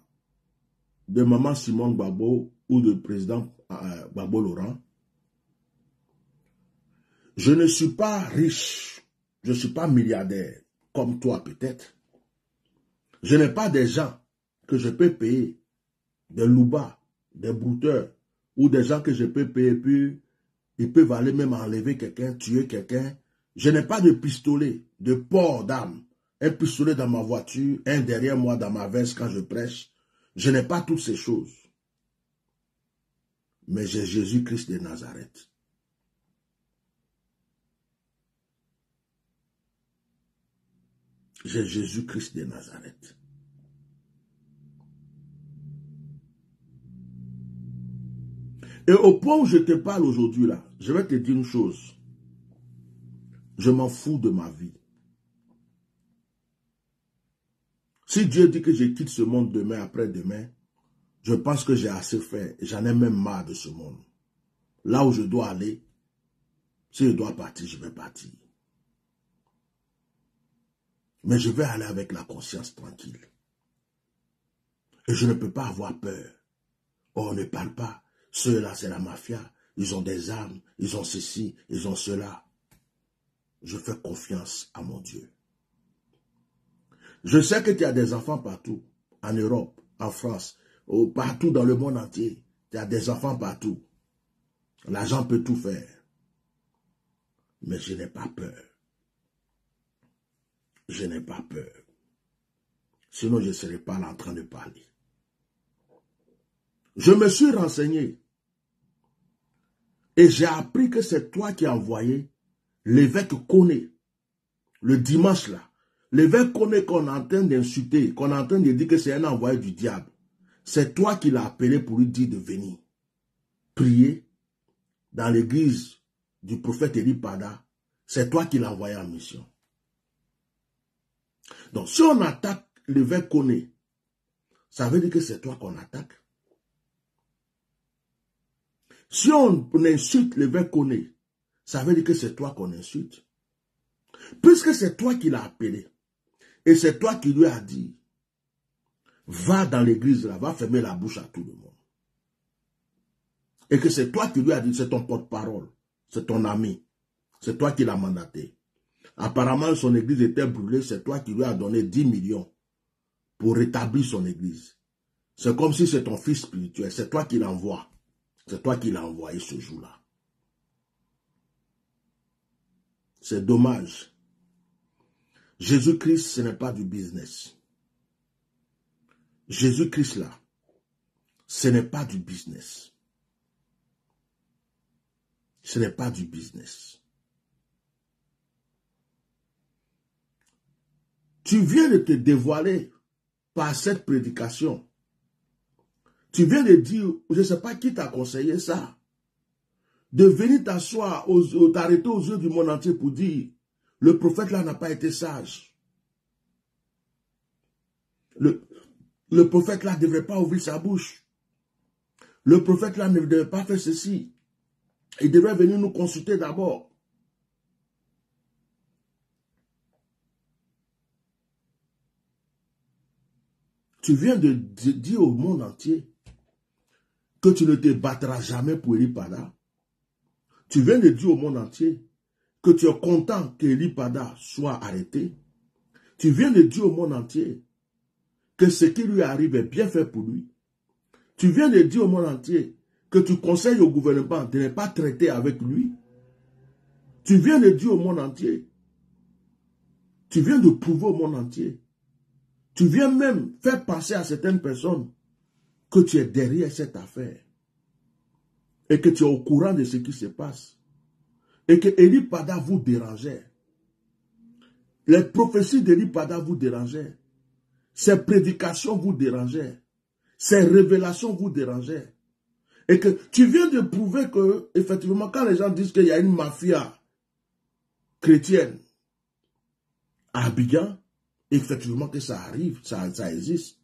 Speaker 1: de maman Simon Gbagbo ou de président Gbagbo Laurent. Je ne suis pas riche. Je ne suis pas milliardaire comme toi peut-être. Je n'ai pas des gens que je peux payer, des loubas, des brouteurs, ou des gens que je peux payer, puis ils peuvent aller même enlever quelqu'un, tuer quelqu'un. Je n'ai pas de pistolet, de port d'armes, un pistolet dans ma voiture, un derrière moi dans ma veste quand je prêche. Je n'ai pas toutes ces choses. Mais j'ai Jésus-Christ de Nazareth. J'ai Jésus-Christ de Nazareth. Et au point où je te parle aujourd'hui là, je vais te dire une chose. Je m'en fous de ma vie. Si Dieu dit que je quitte ce monde demain, après-demain, je pense que j'ai assez fait. J'en ai même marre de ce monde. Là où je dois aller, si je dois partir, je vais partir. Mais je vais aller avec la conscience tranquille. Et je ne peux pas avoir peur. Oh, on ne parle pas. Ceux-là, c'est la mafia. Ils ont des armes. Ils ont ceci. Ils ont cela. Je fais confiance à mon Dieu. Je sais que tu as des enfants partout. En Europe, en France, partout dans le monde entier. Tu as des enfants partout. L'argent peut tout faire. Mais je n'ai pas peur. Je n'ai pas peur. Sinon, je ne serais pas là en train de parler. Je me suis renseigné. Et j'ai appris que c'est toi qui as envoyé l'évêque Koné. Le dimanche là. L'évêque Koné qu'on est en train d'insulter, qu'on est en train de dire que c'est un envoyé du diable. C'est toi qui l'as appelé pour lui dire de venir prier dans l'église du prophète Eli Pada. C'est toi qui l'as envoyé en mission. Donc, si on attaque l'évêque Koné, ça veut dire que c'est toi qu'on attaque. Si on insulte l'évêque Koné, ça veut dire que c'est toi qu'on insulte. Puisque c'est toi qui l'as appelé, et c'est toi qui lui as dit, va dans l'église là, va fermer la bouche à tout le monde. Et que c'est toi qui lui as dit, c'est ton porte-parole, c'est ton ami, c'est toi qui l'as mandaté. Apparemment, son église était brûlée, c'est toi qui lui as donné 10 millions pour rétablir son église. C'est comme si c'est ton fils spirituel, c'est toi qui l'envoies. C'est toi qui l'as envoyé ce jour-là. C'est dommage. Jésus-Christ, ce n'est pas du business. Jésus-Christ là, ce n'est pas du business. Ce n'est pas du business. Tu viens de te dévoiler par cette prédication. Tu viens de dire, je ne sais pas qui t'a conseillé ça, de venir t'asseoir, t'arrêter aux yeux du monde entier pour dire, le prophète là n'a pas été sage. Le prophète là ne devrait pas ouvrir sa bouche. Le prophète là ne devrait pas faire ceci. Il devrait venir nous consulter d'abord. Tu viens de dire au monde entier que tu ne te battras jamais pour Eli Pada. Tu viens de dire au monde entier que tu es content que Eli Pada soit arrêté. Tu viens de dire au monde entier que ce qui lui arrive est bien fait pour lui. Tu viens de dire au monde entier que tu conseilles au gouvernement de ne pas traiter avec lui. Tu viens de dire au monde entier. Tu viens de prouver au monde entier. Tu viens même faire penser à certaines personnes que tu es derrière cette affaire. Et que tu es au courant de ce qui se passe. Et que Eli Pada vous dérangeait. Les prophéties d'Eli Pada vous dérangeaient. Ses prédications vous dérangeaient. Ses révélations vous dérangeaient. Et que tu viens de prouver que, effectivement, quand les gens disent qu'il y a une mafia chrétienne à Abidjan, effectivement que ça arrive, ça existe.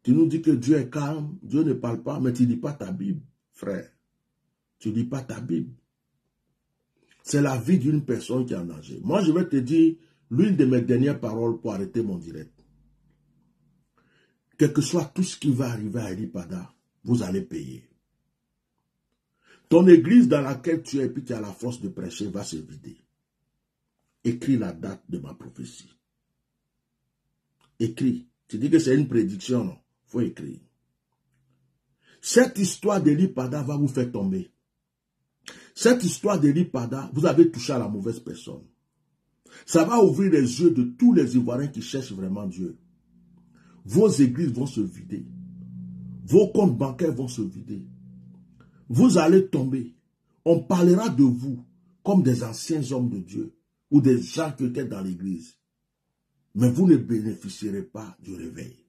Speaker 1: Tu nous dis que Dieu est calme, Dieu ne parle pas, mais tu ne lis pas ta Bible, frère. Tu ne lis pas ta Bible. C'est la vie d'une personne qui est en danger. Moi, je vais te dire l'une de mes dernières paroles pour arrêter mon direct. Quel que soit tout ce qui va arriver à Elipada, vous allez payer. Ton église dans laquelle tu es et puis tu as la force de prêcher va se vider. Écris la date de ma prophétie. Écris. Tu dis que c'est une prédiction, non? Il faut écrire. Cette histoire d'Elipada va vous faire tomber. Cette histoire d'Elipada, vous avez touché à la mauvaise personne. Ça va ouvrir les yeux de tous les Ivoiriens qui cherchent vraiment Dieu. Vos églises vont se vider. Vos comptes bancaires vont se vider. Vous allez tomber. On parlera de vous comme des anciens hommes de Dieu ou des gens qui étaient dans l'église. Mais vous ne bénéficierez pas du réveil.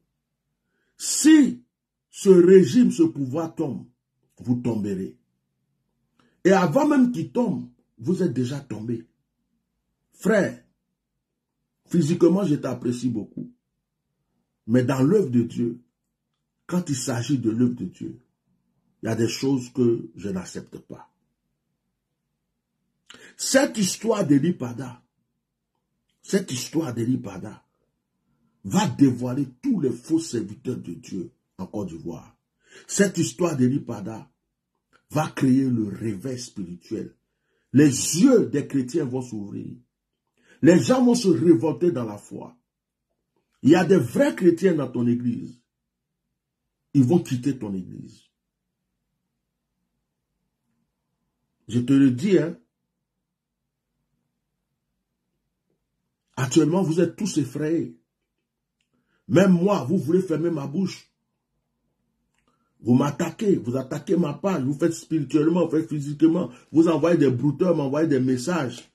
Speaker 1: Si ce régime, ce pouvoir tombe, vous tomberez. Et avant même qu'il tombe, vous êtes déjà tombé. Frère, physiquement, je t'apprécie beaucoup. Mais dans l'œuvre de Dieu, quand il s'agit de l'œuvre de Dieu, il y a des choses que je n'accepte pas. Cette histoire d'Elipada, va dévoiler tous les faux serviteurs de Dieu en Côte d'Ivoire. Cette histoire d'Elipada va créer le réveil spirituel. Les yeux des chrétiens vont s'ouvrir. Les gens vont se révolter dans la foi. Il y a des vrais chrétiens dans ton église. Ils vont quitter ton église. Je te le dis, hein. Actuellement, vous êtes tous effrayés. Même moi, vous voulez fermer ma bouche. Vous m'attaquez, vous attaquez ma page, vous faites spirituellement, vous faites physiquement. Vous envoyez des brouteurs, m'envoyez des messages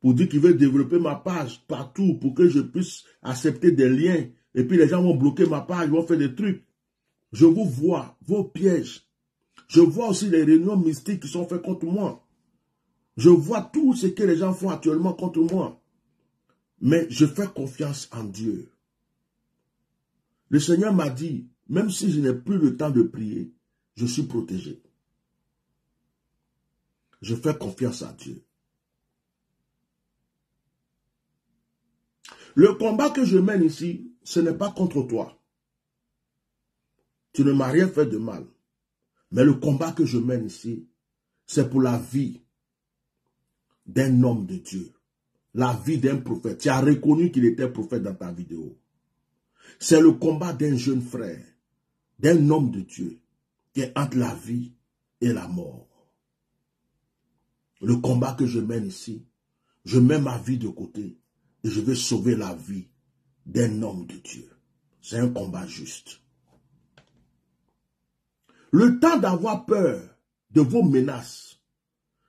Speaker 1: pour dire qu'ils veulent développer ma page partout pour que je puisse accepter des liens. Et puis les gens vont bloquer ma page, vont faire des trucs. Je vous vois, vos pièges. Je vois aussi les réunions mystiques qui sont faites contre moi. Je vois tout ce que les gens font actuellement contre moi. Mais je fais confiance en Dieu. Le Seigneur m'a dit, même si je n'ai plus le temps de prier, je suis protégé. Je fais confiance à Dieu. Le combat que je mène ici, ce n'est pas contre toi. Tu ne m'as rien fait de mal. Mais le combat que je mène ici, c'est pour la vie d'un homme de Dieu. La vie d'un prophète. Tu as reconnu qu'il était prophète dans ta vidéo. C'est le combat d'un jeune frère, d'un homme de Dieu, qui est entre la vie et la mort. Le combat que je mène ici, je mets ma vie de côté et je vais sauver la vie d'un homme de Dieu. C'est un combat juste. Le temps d'avoir peur de vos menaces,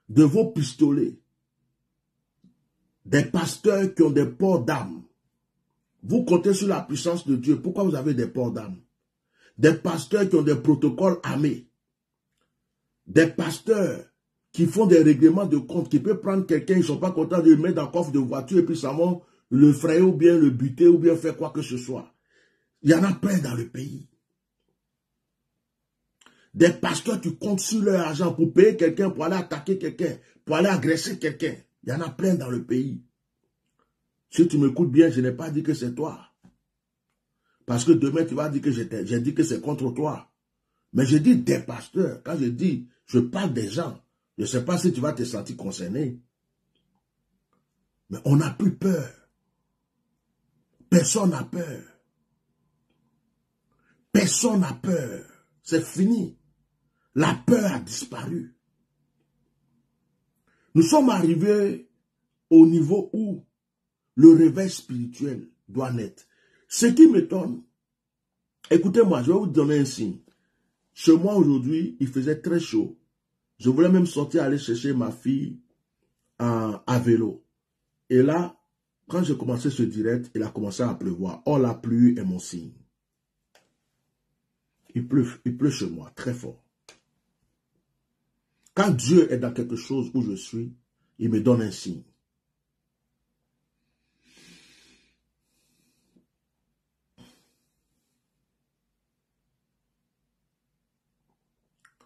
Speaker 1: de vos pistolets, des pasteurs qui ont des ports d'âme, vous comptez sur la puissance de Dieu. Pourquoi vous avez des ports d'âme? Des pasteurs qui ont des protocoles armés. Des pasteurs qui font des règlements de compte, qui peuvent prendre quelqu'un, ils ne sont pas contents de le mettre dans le coffre de voiture et puis ça vont le frayer ou bien le buter ou bien faire quoi que ce soit. Il y en a plein dans le pays. Des pasteurs qui comptent sur leur argent pour payer quelqu'un, pour aller attaquer quelqu'un, pour aller agresser quelqu'un. Il y en a plein dans le pays. Si tu m'écoutes bien, je n'ai pas dit que c'est toi. Parce que demain, tu vas dire que j'ai dit que c'est contre toi. Mais je dis des pasteurs. Quand je dis, je parle des gens. Je ne sais pas si tu vas te sentir concerné. Mais on n'a plus peur. Personne n'a peur. Personne n'a peur. C'est fini. La peur a disparu. Nous sommes arrivés au niveau où le réveil spirituel doit naître. Ce qui m'étonne, écoutez-moi, je vais vous donner un signe. Chez moi aujourd'hui, il faisait très chaud. Je voulais même sortir aller chercher ma fille à vélo. Et là, quand j'ai commencé ce direct, il a commencé à pleuvoir. Or, la pluie est mon signe. il pleut chez moi, très fort. Quand Dieu est dans quelque chose où je suis, il me donne un signe.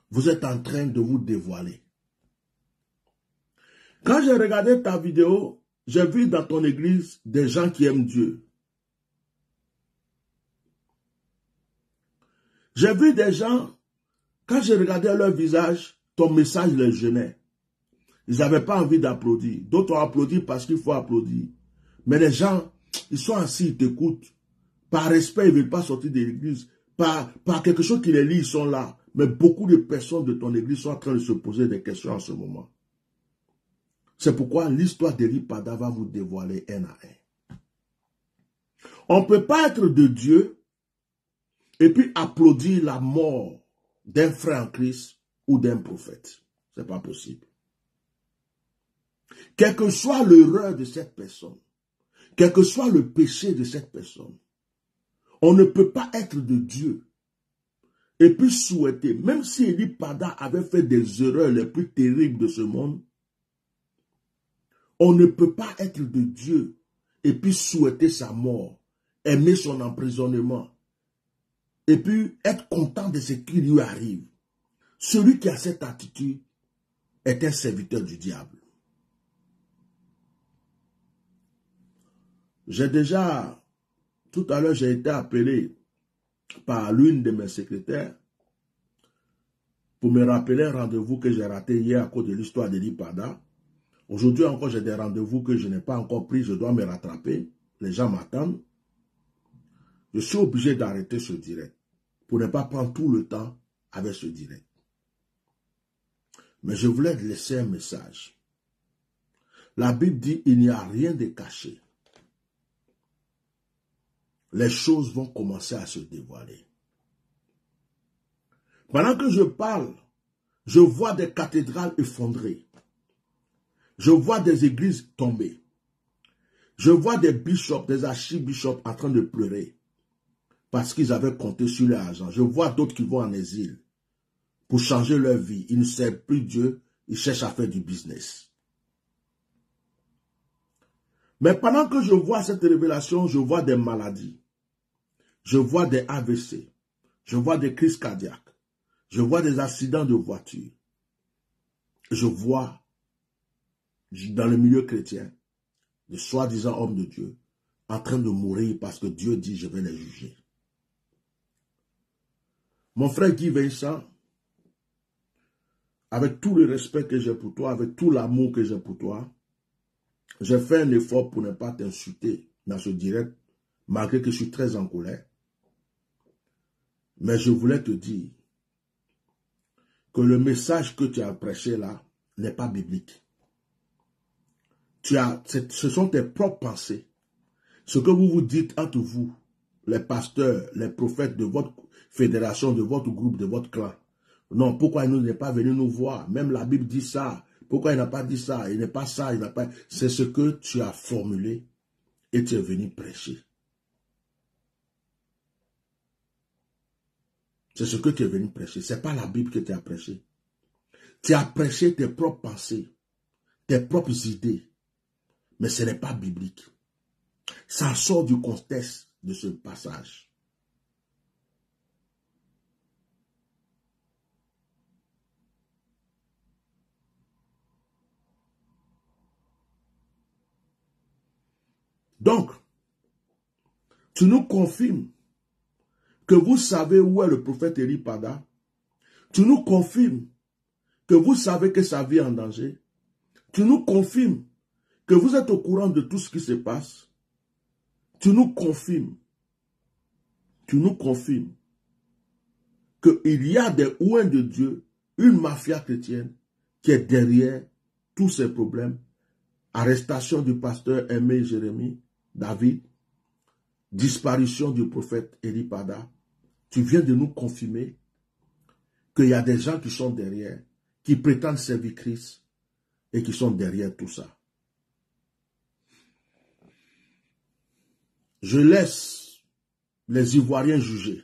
Speaker 1: Vous êtes en train de vous dévoiler. Quand j'ai regardé ta vidéo, j'ai vu dans ton église des gens qui aiment Dieu. J'ai vu des gens, quand j'ai regardé leur visage, ton message les gênait. Ils n'avaient pas envie d'applaudir. D'autres ont applaudi parce qu'il faut applaudir. Mais les gens, ils sont assis, ils t'écoutent. Par respect, ils ne veulent pas sortir de l'église. Par quelque chose qui les lie, ils sont là. Mais beaucoup de personnes de ton église sont en train de se poser des questions en ce moment. C'est pourquoi l'histoire d'Eli Pada va vous dévoiler un à un. On ne peut pas être de Dieu et puis applaudir la mort d'un frère en Christ ou d'un prophète. Ce n'est pas possible. Quelle que soit l'erreur de cette personne, quel que soit le péché de cette personne, on ne peut pas être de Dieu et puis souhaiter, même si Eli Pada avait fait des erreurs les plus terribles de ce monde, on ne peut pas être de Dieu et puis souhaiter sa mort, aimer son emprisonnement et puis être content de ce qui lui arrive. Celui qui a cette attitude est un serviteur du diable. Tout à l'heure, j'ai été appelé par l'une de mes secrétaires pour me rappeler un rendez-vous que j'ai raté hier à cause de l'histoire d'Eli Pada. Aujourd'hui encore, j'ai des rendez-vous que je n'ai pas encore pris, je dois me rattraper. Les gens m'attendent. Je suis obligé d'arrêter ce direct pour ne pas prendre tout le temps avec ce direct. Mais je voulais laisser un message. La Bible dit, il n'y a rien de caché. Les choses vont commencer à se dévoiler. Pendant que je parle, je vois des cathédrales effondrées. Je vois des églises tomber. Je vois des bishops, des archibishops en train de pleurer parce qu'ils avaient compté sur leur argent. Je vois d'autres qui vont en exil pour changer leur vie. Ils ne servent plus Dieu, ils cherchent à faire du business. Mais pendant que je vois cette révélation, je vois des maladies. Je vois des AVC. Je vois des crises cardiaques. Je vois des accidents de voiture. Je vois, dans le milieu chrétien, de soi-disant hommes de Dieu, en train de mourir parce que Dieu dit, je vais les juger. Mon frère Guy Vincent, avec tout le respect que j'ai pour toi, avec tout l'amour que j'ai pour toi, j'ai fait un effort pour ne pas t'insulter dans ce direct, malgré que je suis très en colère. Mais je voulais te dire que le message que tu as prêché là n'est pas biblique. Ce sont tes propres pensées. Ce que vous vous dites entre vous, les pasteurs, les prophètes de votre fédération, de votre groupe, de votre clan. Non, pourquoi il n'est pas venu nous voir? Même la Bible dit ça. Pourquoi il n'a pas dit ça? Il n'est pas ça, il n'a pas... C'est ce que tu as formulé et tu es venu prêcher. C'est ce que tu es venu prêcher. Ce n'est pas la Bible que tu as prêché. Tu as prêché tes propres pensées, tes propres idées. Mais ce n'est pas biblique. Ça sort du contexte de ce passage. Donc, tu nous confirmes que vous savez où est le prophète Eli Pada. Tu nous confirmes que vous savez que sa vie est en danger. Tu nous confirmes que vous êtes au courant de tout ce qui se passe. Tu nous confirmes qu'il y a des ouins de Dieu, une mafia chrétienne qui est derrière tous ces problèmes. Arrestation du pasteur Aimé Jérémie, David, disparition du prophète Eli Pada. Tu viens de nous confirmer qu'il y a des gens qui sont derrière, qui prétendent servir Christ et qui sont derrière tout ça. Je laisse les Ivoiriens juger.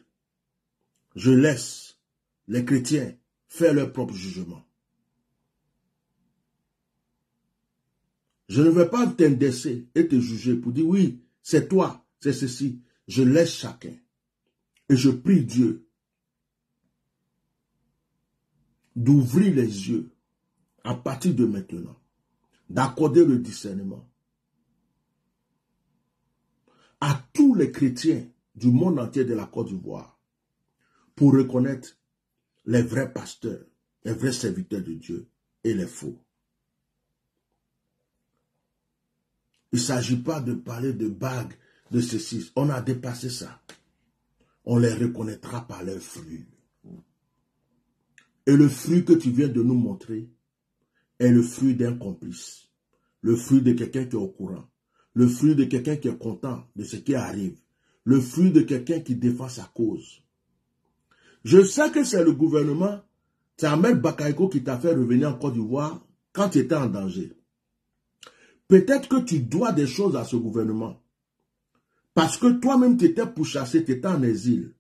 Speaker 1: je laisse les chrétiens faire leur propre jugement. Je ne vais pas t'indexer et te juger pour dire oui, c'est toi, c'est ceci. Je laisse chacun. Et je prie Dieu d'ouvrir les yeux à partir de maintenant, d'accorder le discernement à tous les chrétiens du monde entier de la Côte d'Ivoire pour reconnaître les vrais pasteurs, les vrais serviteurs de Dieu et les faux. Il ne s'agit pas de parler de bagues, de ceci. On a dépassé ça. On les reconnaîtra par leurs fruits. Et le fruit que tu viens de nous montrer est le fruit d'un complice. Le fruit de quelqu'un qui est au courant. Le fruit de quelqu'un qui est content de ce qui arrive. Le fruit de quelqu'un qui défend sa cause. Je sais que c'est le gouvernement, c'est Ahmed Bakayoko qui t'a fait revenir en Côte d'Ivoire quand tu étais en danger. Peut-être que tu dois des choses à ce gouvernement. Parce que toi-même, tu étais pourchassé, tu étais en exil.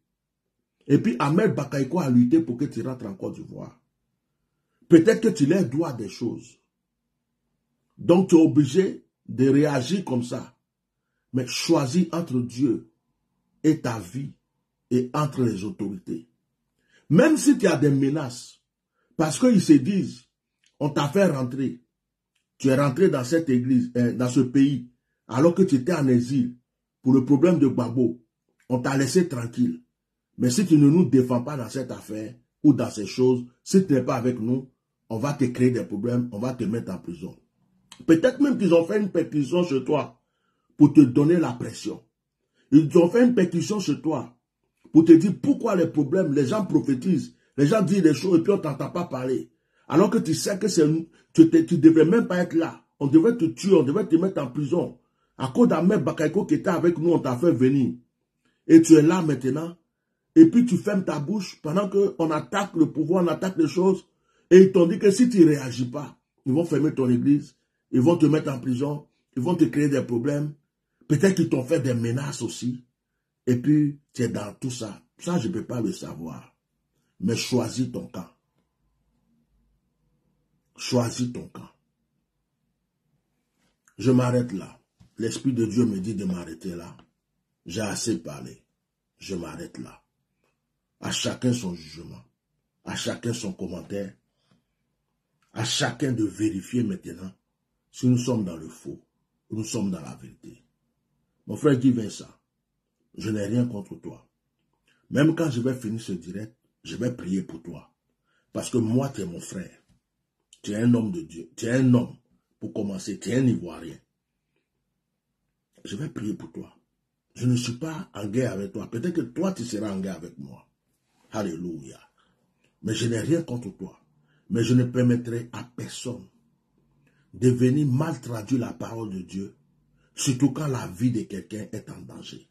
Speaker 1: Et puis Ahmed Bakayoko a lutté pour que tu rentres en Côte d'Ivoire. Peut-être que tu leur dois des choses. Donc tu es obligé de réagir comme ça. Mais choisis entre Dieu et ta vie et entre les autorités. Même si tu as des menaces, parce qu'ils se disent, on t'a fait rentrer. Tu es rentré dans cette église, dans ce pays, alors que tu étais en exil pour le problème de Gbagbo. On t'a laissé tranquille. Mais si tu ne nous défends pas dans cette affaire ou dans ces choses, si tu n'es pas avec nous, on va te créer des problèmes, on va te mettre en prison. Peut-être même qu'ils ont fait une pétition chez toi pour te donner la pression. Ils ont fait une pétition chez toi pour te dire pourquoi les problèmes, les gens prophétisent, les gens disent des choses et puis on ne t'entend pas parler. Alors que tu sais que tu ne devrais même pas être là. On devrait te tuer, on devrait te mettre en prison. À cause d'Ahmed Bakayoko qui était avec nous, on t'a fait venir. Et tu es là maintenant. Et puis tu fermes ta bouche pendant qu'on attaque le pouvoir, on attaque les choses. Et ils t'ont dit que si tu ne réagis pas, ils vont fermer ton église, ils vont te mettre en prison, ils vont te créer des problèmes. Peut-être qu'ils t'ont fait des menaces aussi. Et puis tu es dans tout ça. Ça, je ne peux pas le savoir. Mais choisis ton camp. Choisis ton camp. Je m'arrête là. L'Esprit de Dieu me dit de m'arrêter là. J'ai assez parlé. Je m'arrête là. À chacun son jugement. À chacun son commentaire. À chacun de vérifier maintenant si nous sommes dans le faux ou nous sommes dans la vérité. Mon frère Guy Vincent, je n'ai rien contre toi. Même quand je vais finir ce direct, je vais prier pour toi. Parce que moi, tu es mon frère. Tu es un homme de Dieu. Tu es un homme, pour commencer. Tu es un Ivoirien. Je vais prier pour toi. Je ne suis pas en guerre avec toi. Peut-être que toi, tu seras en guerre avec moi. Alléluia. Mais je n'ai rien contre toi. Mais je ne permettrai à personne de venir mal traduire la parole de Dieu, surtout quand la vie de quelqu'un est en danger.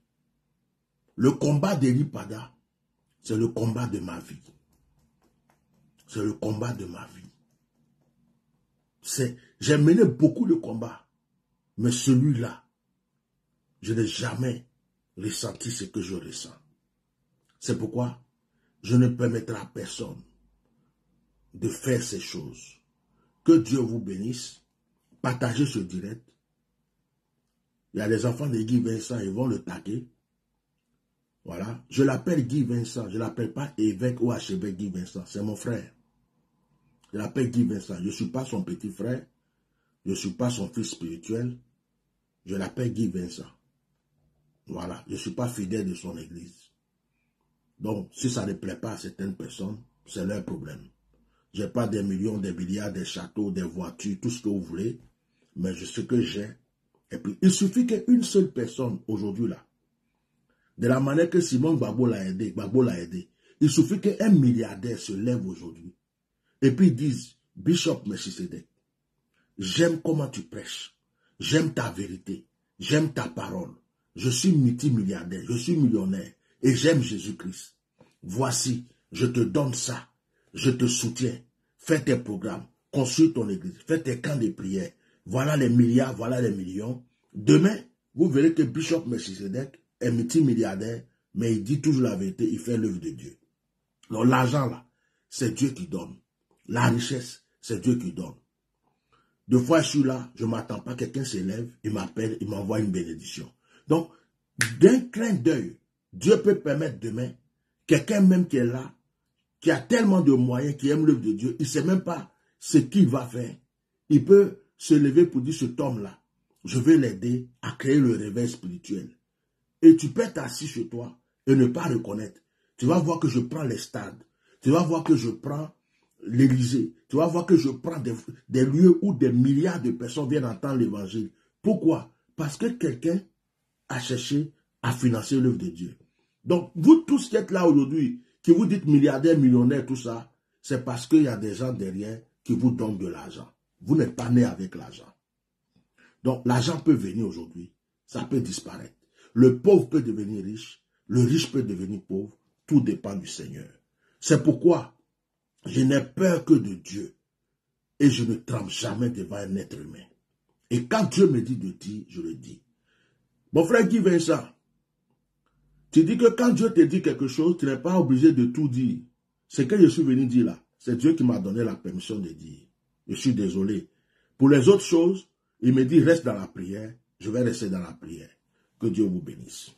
Speaker 1: Le combat d'Eli Pada, c'est le combat de ma vie. C'est le combat de ma vie. J'ai mené beaucoup de combats, mais celui-là, je n'ai jamais ressenti ce que je ressens. C'est pourquoi je ne permettrai à personne de faire ces choses. Que Dieu vous bénisse. Partagez ce direct. Il y a des enfants de Guy Vincent, ils vont le taguer. Voilà. Je l'appelle Guy Vincent. Je ne l'appelle pas évêque ou archevêque Guy Vincent. C'est mon frère. Je l'appelle Guy Vincent. Je ne suis pas son petit frère. Je ne suis pas son fils spirituel. Je l'appelle Guy Vincent. Voilà. Je ne suis pas fidèle de son église. Donc, si ça ne plaît pas à certaines personnes, c'est leur problème. Je n'ai pas des millions, des milliards, des châteaux, des voitures, tout ce que vous voulez. Mais je sais que j'ai. Et puis, il suffit qu'une seule personne, aujourd'hui là, de la manière que Simon Gbagbo l'a aidé, il suffit qu'un milliardaire se lève aujourd'hui. Et puis ils disent, Bishop Melchisedec, j'aime comment tu prêches, j'aime ta vérité, j'aime ta parole, je suis multimilliardaire, je suis millionnaire, et j'aime Jésus-Christ. Voici, je te donne ça, je te soutiens, fais tes programmes, construis ton église, fais tes camps de prière, voilà les milliards, voilà les millions. Demain, vous verrez que Bishop Melchisedec est multimilliardaire, mais il dit toujours la vérité, il fait l'œuvre de Dieu. Donc l'argent là, c'est Dieu qui donne. La richesse, c'est Dieu qui donne. Deux fois je suis là, je ne m'attends pas, quelqu'un s'élève, il m'appelle, il m'envoie une bénédiction. Donc, d'un clin d'œil, Dieu peut permettre demain, quelqu'un même qui est là, qui a tellement de moyens, qui aime l'œuvre de Dieu, il ne sait même pas ce qu'il va faire. Il peut se lever pour dire, cet homme-là, je vais l'aider à créer le réveil spirituel. Et tu peux être assis chez toi et ne pas reconnaître. Tu vas voir que je prends les stades. Tu vas voir que je prends l'Élysée. Tu vas voir que je prends des lieux où des milliards de personnes viennent entendre l'évangile. Pourquoi? Parce que quelqu'un a cherché à financer l'œuvre de Dieu. Donc, vous tous qui êtes là aujourd'hui, qui vous dites milliardaires, millionnaires, tout ça, c'est parce qu'il y a des gens derrière qui vous donnent de l'argent. Vous n'êtes pas né avec l'argent. Donc, l'argent peut venir aujourd'hui, ça peut disparaître. Le pauvre peut devenir riche, le riche peut devenir pauvre, tout dépend du Seigneur. C'est pourquoi je n'ai peur que de Dieu et je ne tremble jamais devant un être humain. Et quand Dieu me dit de dire, je le dis. Mon frère Guy Vincent, tu dis que quand Dieu te dit quelque chose, tu n'es pas obligé de tout dire. Ce que je suis venu dire là, c'est Dieu qui m'a donné la permission de dire. Je suis désolé. Pour les autres choses, il me dit reste dans la prière, je vais rester dans la prière. Que Dieu vous bénisse.